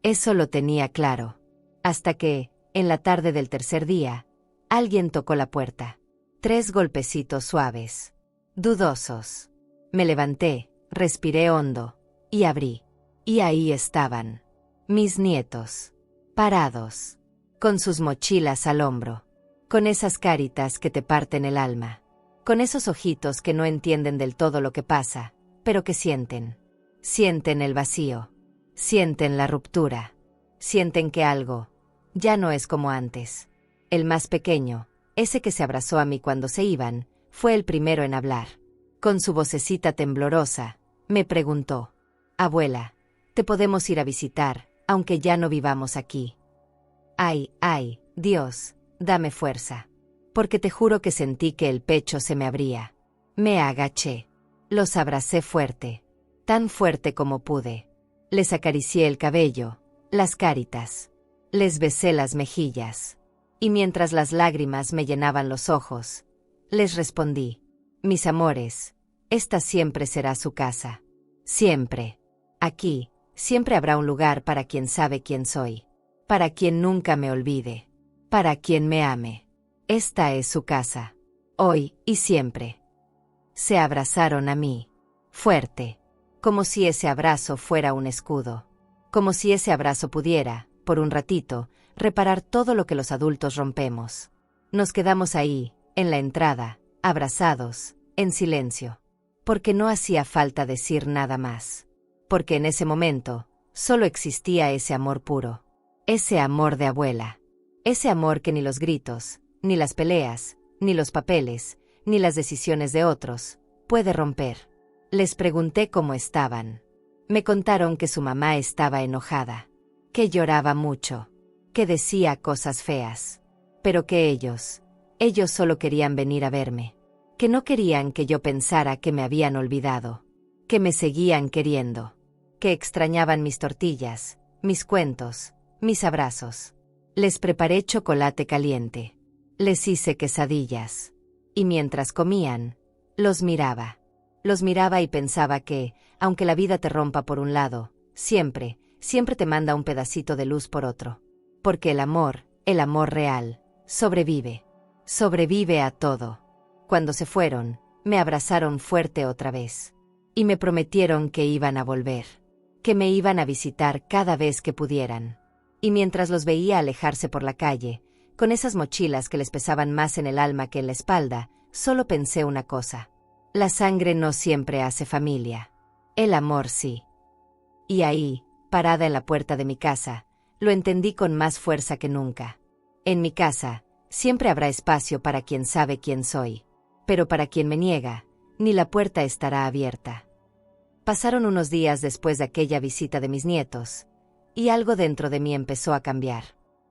S1: Eso lo tenía claro. Hasta que, en la tarde del tercer día, alguien tocó la puerta. 3 golpecitos suaves. Dudosos. Me levanté, respiré hondo, y abrí. Y ahí estaban. Mis nietos. Parados. Con sus mochilas al hombro. Con esas caritas que te parten el alma. Con esos ojitos que no entienden del todo lo que pasa, pero que sienten. Sienten el vacío. Sienten la ruptura. Sienten que algo ya no es como antes. El más pequeño, ese que se abrazó a mí cuando se iban, fue el primero en hablar. Con su vocecita temblorosa, me preguntó: «Abuela, ¿te podemos ir a visitar, aunque ya no vivamos aquí?» Ay, Dios, dame fuerza. Porque te juro que sentí que el pecho se me abría. Me agaché. Los abracé fuerte. Tan fuerte como pude. Les acaricié el cabello, las caritas. Les besé las mejillas. Y mientras las lágrimas me llenaban los ojos, les respondí: «Mis amores, esta siempre será su casa. Siempre. Aquí, siempre habrá un lugar para quien sabe quién soy. Para quien nunca me olvide. Para quien me ame. Esta es su casa. Hoy y siempre». Se abrazaron a mí. Fuerte. Como si ese abrazo fuera un escudo. Como si ese abrazo pudiera, por un ratito, reparar todo lo que los adultos rompemos. Nos quedamos ahí, en la entrada, abrazados, en silencio. Porque no hacía falta decir nada más. Porque en ese momento, solo existía ese amor puro. Ese amor de abuela. Ese amor que ni los gritos, ni las peleas, ni los papeles, ni las decisiones de otros, puede romper. Les pregunté cómo estaban. Me contaron que su mamá estaba enojada. Que lloraba mucho. Que decía cosas feas. Pero que ellos solo querían venir a verme. Que no querían que yo pensara que me habían olvidado. Que me seguían queriendo. Que extrañaban mis tortillas, mis cuentos, mis abrazos. Les preparé chocolate caliente. Les hice quesadillas. Y mientras comían, los miraba. Los miraba y pensaba que, aunque la vida te rompa por un lado, siempre te manda un pedacito de luz por otro. Porque el amor real, sobrevive. Sobrevive a todo. Cuando se fueron, me abrazaron fuerte otra vez. Y me prometieron que iban a volver. Que me iban a visitar cada vez que pudieran. Y mientras los veía alejarse por la calle, con esas mochilas que les pesaban más en el alma que en la espalda, solo pensé una cosa. La sangre no siempre hace familia. El amor sí. Y ahí, parada en la puerta de mi casa, lo entendí con más fuerza que nunca. En mi casa, siempre habrá espacio para quien sabe quién soy. Pero para quien me niega, ni la puerta estará abierta. Pasaron unos días después de aquella visita de mis nietos, y algo dentro de mí empezó a cambiar.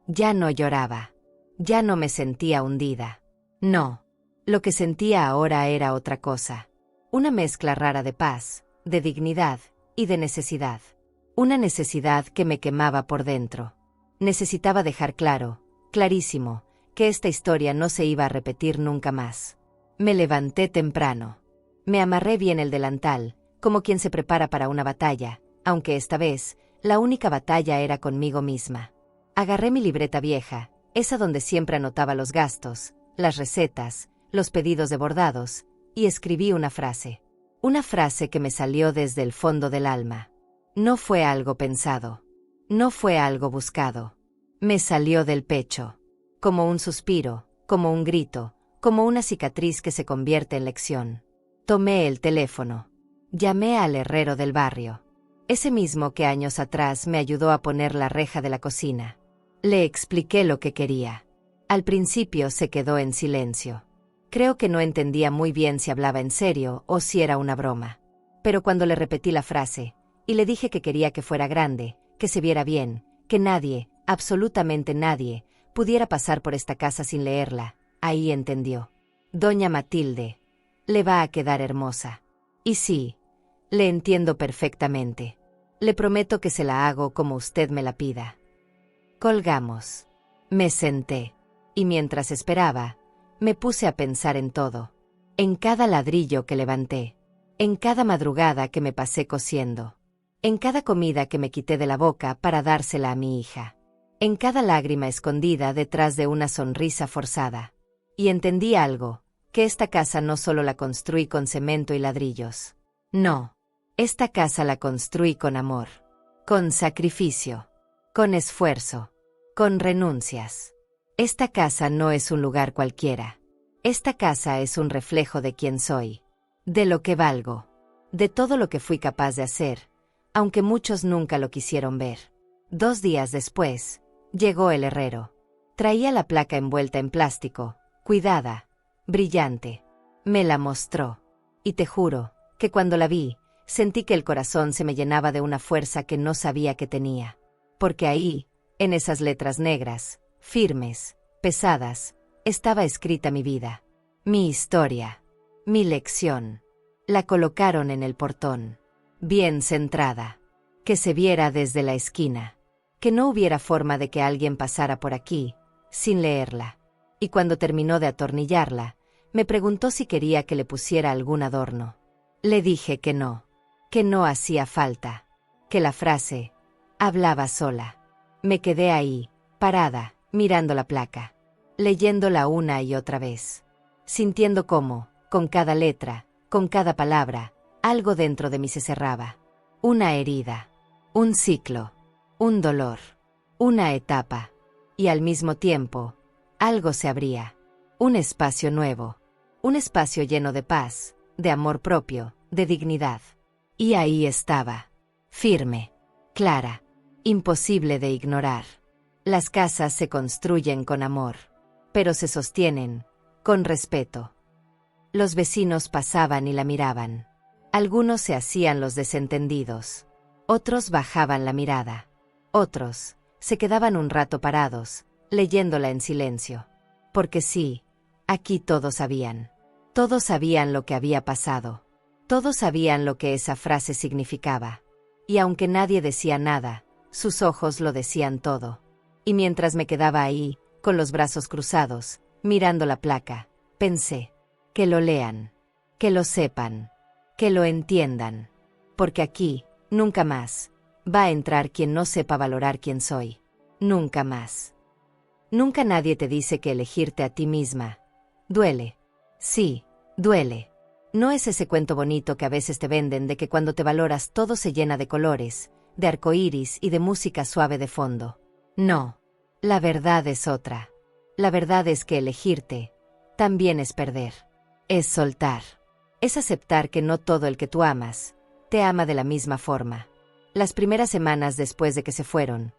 S1: Ya no lloraba. Ya no me sentía hundida. No. Lo que sentía ahora era otra cosa. Una mezcla rara de paz, de dignidad y de necesidad. Una necesidad que me quemaba por dentro. Necesitaba dejar claro, clarísimo, que esta historia no se iba a repetir nunca más. Me levanté temprano. Me amarré bien el delantal, como quien se prepara para una batalla, aunque esta vez, la única batalla era conmigo misma. Agarré mi libreta vieja, esa donde siempre anotaba los gastos, las recetas, los pedidos de bordados, y escribí una frase. Una frase que me salió desde el fondo del alma. No fue algo pensado. No fue algo buscado. Me salió del pecho. Como un suspiro, como un grito, como una cicatriz que se convierte en lección. Tomé el teléfono. Llamé al herrero del barrio. Ese mismo que años atrás me ayudó a poner la reja de la cocina. Le expliqué lo que quería. Al principio se quedó en silencio. Creo que no entendía muy bien si hablaba en serio o si era una broma. Pero cuando le repetí la frase, y le dije que quería que fuera grande, que se viera bien, que nadie, absolutamente nadie, pudiera pasar por esta casa sin leerla, ahí entendió. Doña Matilde, le va a quedar hermosa. Y sí, le entiendo perfectamente. Le prometo que se la hago como usted me la pida. Colgamos. Me senté. Y mientras esperaba, me puse a pensar en todo. En cada ladrillo que levanté. En cada madrugada que me pasé cosiendo. En cada comida que me quité de la boca para dársela a mi hija. En cada lágrima escondida detrás de una sonrisa forzada. Y entendí algo, que esta casa no solo la construí con cemento y ladrillos. No. Esta casa la construí con amor. Con sacrificio. Con esfuerzo. Con renuncias. Esta casa no es un lugar cualquiera. Esta casa es un reflejo de quién soy. De lo que valgo. De todo lo que fui capaz de hacer, aunque muchos nunca lo quisieron ver. 2 días después, llegó el herrero. Traía la placa envuelta en plástico, cuidada, brillante. Me la mostró. Y te juro, que cuando la vi, sentí que el corazón se me llenaba de una fuerza que no sabía que tenía. Porque ahí, en esas letras negras, firmes, pesadas, estaba escrita mi vida. Mi historia. Mi lección. La colocaron en el portón. Bien centrada. Que se viera desde la esquina. Que no hubiera forma de que alguien pasara por aquí, sin leerla. Y cuando terminó de atornillarla, me preguntó si quería que le pusiera algún adorno. Le dije que no hacía falta. Que la frase hablaba sola. Me quedé ahí, parada, mirando la placa. Leyéndola una y otra vez. Sintiendo cómo, con cada letra, con cada palabra, algo dentro de mí se cerraba. Una herida. Un ciclo. Un dolor. Una etapa. Y al mismo tiempo, algo se abría. Un espacio nuevo. Un espacio lleno de paz, de amor propio, de dignidad. Y ahí estaba. Firme. Clara. Imposible de ignorar. Las casas se construyen con amor. Pero se sostienen con respeto. Los vecinos pasaban y la miraban. Algunos se hacían los desentendidos. Otros bajaban la mirada. Otros se quedaban un rato parados, leyéndola en silencio. Porque sí, aquí todos sabían. Todos sabían lo que había pasado. Todos sabían lo que esa frase significaba. Y aunque nadie decía nada, sus ojos lo decían todo. Y mientras me quedaba ahí, con los brazos cruzados, mirando la placa, pensé, que lo lean, que lo sepan, que lo entiendan. Porque aquí, nunca más, va a entrar quien no sepa valorar quién soy. Nunca más. Nunca nadie te dice que elegirte a ti misma duele. Sí, duele. No es ese cuento bonito que a veces te venden de que cuando te valoras todo se llena de colores, de arcoíris y de música suave de fondo. No. La verdad es otra. La verdad es que elegirte también es perder. Es soltar. Es aceptar que no todo el que tú amas te ama de la misma forma. Las primeras semanas después de que se fueron,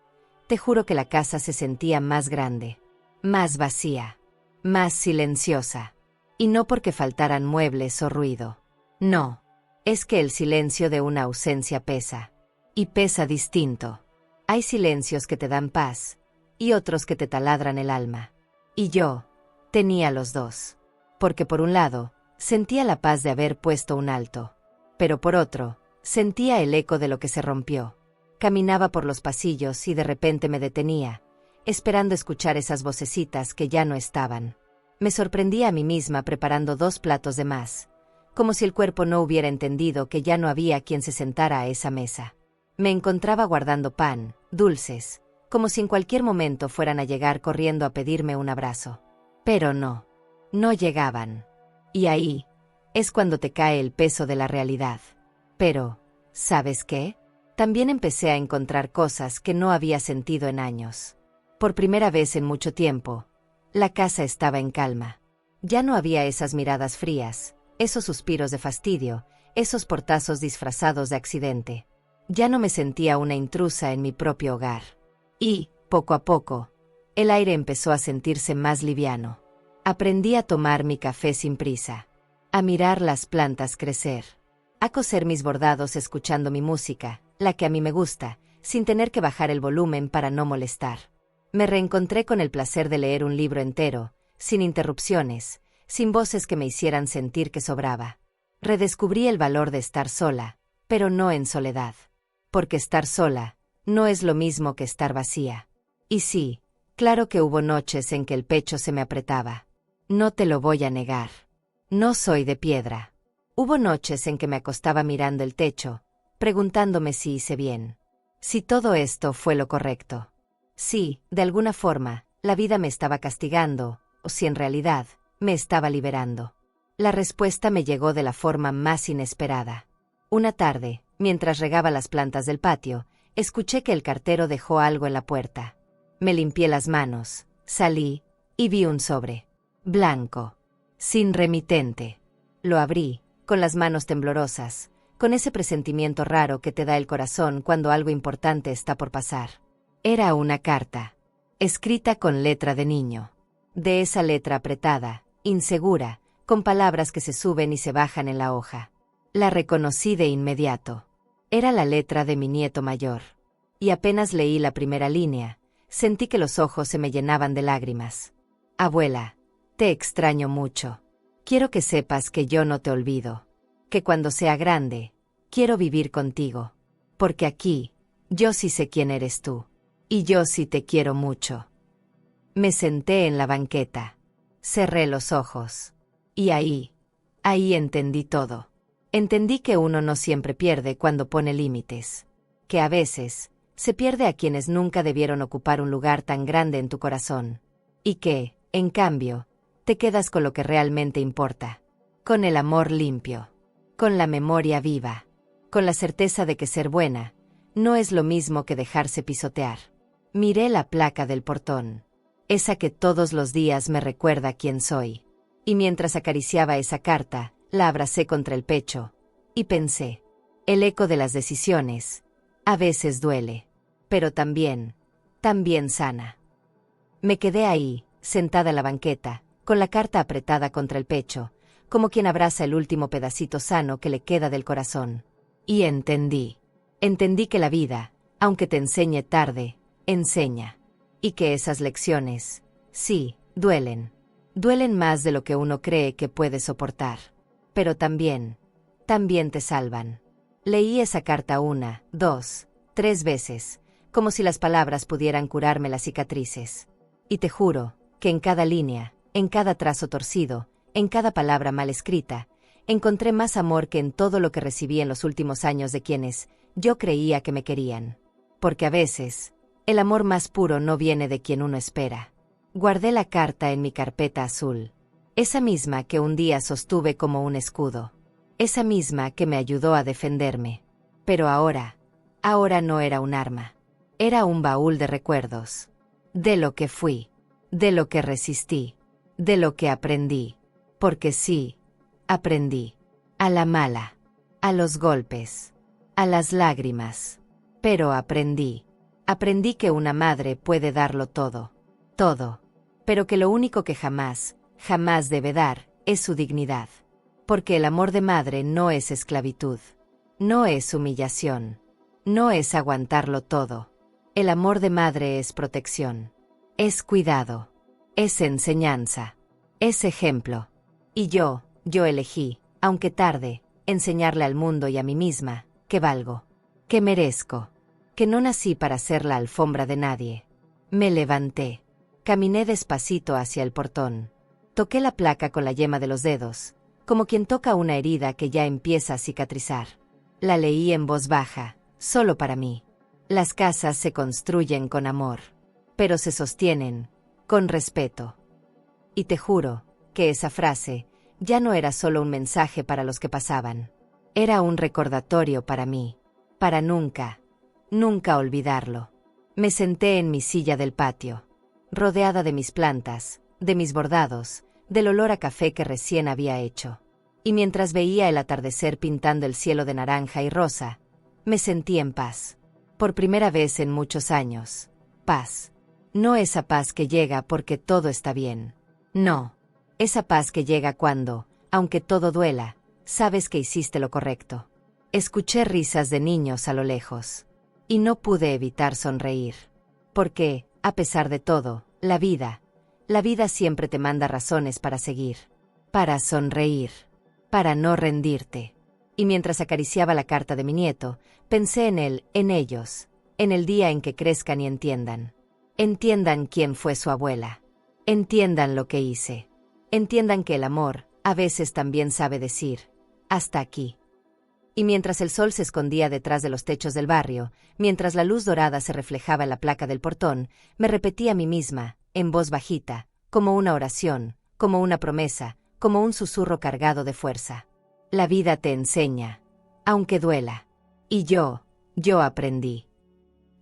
S1: te juro que la casa se sentía más grande, más vacía, más silenciosa. Y no porque faltaran muebles o ruido. No. Es que el silencio de una ausencia pesa. Y pesa distinto. Hay silencios que te dan paz, y otros que te taladran el alma. Y yo tenía los dos. Porque por un lado, sentía la paz de haber puesto un alto. Pero por otro, sentía el eco de lo que se rompió. Caminaba por los pasillos y de repente me detenía, esperando escuchar esas vocecitas que ya no estaban. Me sorprendía a mí misma preparando 2 platos de más, como si el cuerpo no hubiera entendido que ya no había quien se sentara a esa mesa. Me encontraba guardando pan, dulces, como si en cualquier momento fueran a llegar corriendo a pedirme un abrazo. Pero no llegaban. Y ahí es cuando te cae el peso de la realidad. Pero, ¿sabes qué? También empecé a encontrar cosas que no había sentido en años. Por primera vez en mucho tiempo, la casa estaba en calma. Ya no había esas miradas frías, esos suspiros de fastidio, esos portazos disfrazados de accidente. Ya no me sentía una intrusa en mi propio hogar. Y, poco a poco, el aire empezó a sentirse más liviano. Aprendí a tomar mi café sin prisa, a mirar las plantas crecer, a coser mis bordados escuchando mi música, la que a mí me gusta, sin tener que bajar el volumen para no molestar. Me reencontré con el placer de leer un libro entero, sin interrupciones, sin voces que me hicieran sentir que sobraba. Redescubrí el valor de estar sola, pero no en soledad. Porque estar sola no es lo mismo que estar vacía. Y sí, claro que hubo noches en que el pecho se me apretaba. No te lo voy a negar. No soy de piedra. Hubo noches en que me acostaba mirando el techo, preguntándome si hice bien. Si todo esto fue lo correcto. Si, de alguna forma, la vida me estaba castigando, o si en realidad, me estaba liberando. La respuesta me llegó de la forma más inesperada. Una tarde, mientras regaba las plantas del patio, escuché que el cartero dejó algo en la puerta. Me limpié las manos, salí, y vi un sobre. Blanco. Sin remitente. Lo abrí, con las manos temblorosas, con ese presentimiento raro que te da el corazón cuando algo importante está por pasar. Era una carta, escrita con letra de niño. De esa letra apretada, insegura, con palabras que se suben y se bajan en la hoja. La reconocí de inmediato. Era la letra de mi nieto mayor. Y apenas leí la primera línea, sentí que los ojos se me llenaban de lágrimas. Abuela, te extraño mucho. Quiero que sepas que yo no te olvido. Que cuando sea grande, quiero vivir contigo. Porque aquí, yo sí sé quién eres tú. Y yo sí te quiero mucho. Me senté en la banqueta. Cerré los ojos. Y ahí entendí todo. Entendí que uno no siempre pierde cuando pone límites. Que a veces, se pierde a quienes nunca debieron ocupar un lugar tan grande en tu corazón. Y que, en cambio, te quedas con lo que realmente importa. Con el amor limpio. Con la memoria viva. Con la certeza de que ser buena no es lo mismo que dejarse pisotear. Miré la placa del portón. Esa que todos los días me recuerda quién soy. Y mientras acariciaba esa carta, la abracé contra el pecho. Y pensé, el eco de las decisiones, a veces duele. Pero también sana. Me quedé ahí, sentada en la banqueta, con la carta apretada contra el pecho, como quien abraza el último pedacito sano que le queda del corazón. Y entendí que la vida, aunque te enseñe tarde, enseña. Y que esas lecciones, sí, duelen. Duelen más de lo que uno cree que puede soportar. Pero también te salvan. Leí esa carta 1, 2, 3 veces, como si las palabras pudieran curarme las cicatrices. Y te juro que en cada línea, en cada trazo torcido, en cada palabra mal escrita, encontré más amor que en todo lo que recibí en los últimos años de quienes yo creía que me querían. Porque a veces, el amor más puro no viene de quien uno espera. Guardé la carta en mi carpeta azul. Esa misma que un día sostuve como un escudo. Esa misma que me ayudó a defenderme. Pero ahora no era un arma. Era un baúl de recuerdos. De lo que fui. De lo que resistí. De lo que aprendí. Porque sí, aprendí. A la mala. A los golpes. A las lágrimas. Pero aprendí. Aprendí que una madre puede darlo todo. Todo. Pero que lo único que jamás debe dar, es su dignidad. Porque el amor de madre no es esclavitud. No es humillación. No es aguantarlo todo. El amor de madre es protección. Es cuidado. Es enseñanza. Es ejemplo. Y yo elegí, aunque tarde, enseñarle al mundo y a mí misma, que valgo. Que merezco. que no nací para ser la alfombra de nadie. Me levanté. Caminé despacito hacia el portón. Toqué la placa con la yema de los dedos, como quien toca una herida que ya empieza a cicatrizar. La leí en voz baja, solo para mí. Las casas se construyen con amor, pero se sostienen con respeto. Y te juro que esa frase ya no era solo un mensaje para los que pasaban. Era un recordatorio para mí, para nunca, nunca olvidarlo. Me senté en mi silla del patio, rodeada de mis plantas, de mis bordados, del olor a café que recién había hecho. Y mientras veía el atardecer pintando el cielo de naranja y rosa, me sentí en paz. Por primera vez en muchos años. Paz. No esa paz que llega porque todo está bien. No. Esa paz que llega cuando, aunque todo duela, sabes que hiciste lo correcto. Escuché risas de niños a lo lejos. Y no pude evitar sonreír. Porque, a pesar de todo, la vida siempre te manda razones para seguir. Para sonreír. Para no rendirte. Y mientras acariciaba la carta de mi nieto, pensé en él, en ellos, en el día en que crezcan y entiendan. Entiendan quién fue su abuela. Entiendan lo que hice. Entiendan que el amor, a veces también sabe decir, hasta aquí. Y mientras el sol se escondía detrás de los techos del barrio, mientras la luz dorada se reflejaba en la placa del portón, me repetí a mí misma, en voz bajita, como una oración, como una promesa, como un susurro cargado de fuerza. La vida te enseña, aunque duela. Y yo aprendí.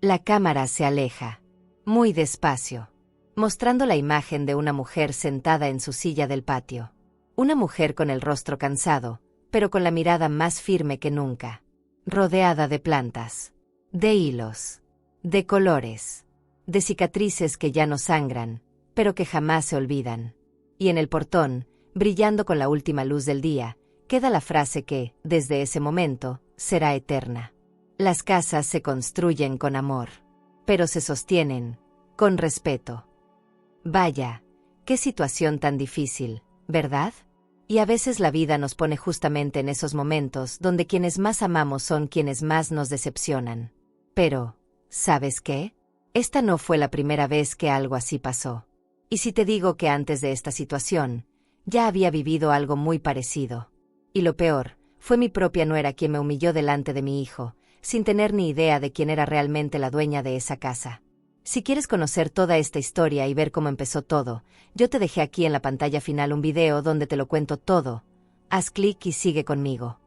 S1: La cámara se aleja, muy despacio, mostrando la imagen de una mujer sentada en su silla del patio. Una mujer con el rostro cansado, pero con la mirada más firme que nunca. Rodeada de plantas, de hilos, de colores, de cicatrices que ya no sangran, pero que jamás se olvidan. Y en el portón, brillando con la última luz del día, queda la frase que, desde ese momento, será eterna. Las casas se construyen con amor, pero se sostienen con respeto. Vaya, qué situación tan difícil, ¿verdad? Y a veces la vida nos pone justamente en esos momentos donde quienes más amamos son quienes más nos decepcionan. Pero, ¿sabes qué? Esta no fue la primera vez que algo así pasó. Y si te digo que antes de esta situación, ya había vivido algo muy parecido. Y lo peor, fue mi propia nuera quien me humilló delante de mi hijo, sin tener ni idea de quién era realmente la dueña de esa casa. Si quieres conocer toda esta historia y ver cómo empezó todo, yo te dejé aquí en la pantalla final un video donde te lo cuento todo. Haz clic y sigue conmigo.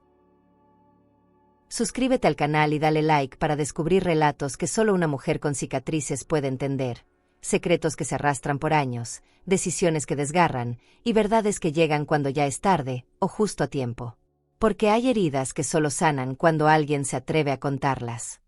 S1: Suscríbete al canal y dale like para descubrir relatos que solo una mujer con cicatrices puede entender, secretos que se arrastran por años, decisiones que desgarran, y verdades que llegan cuando ya es tarde, o justo a tiempo. Porque hay heridas que solo sanan cuando alguien se atreve a contarlas.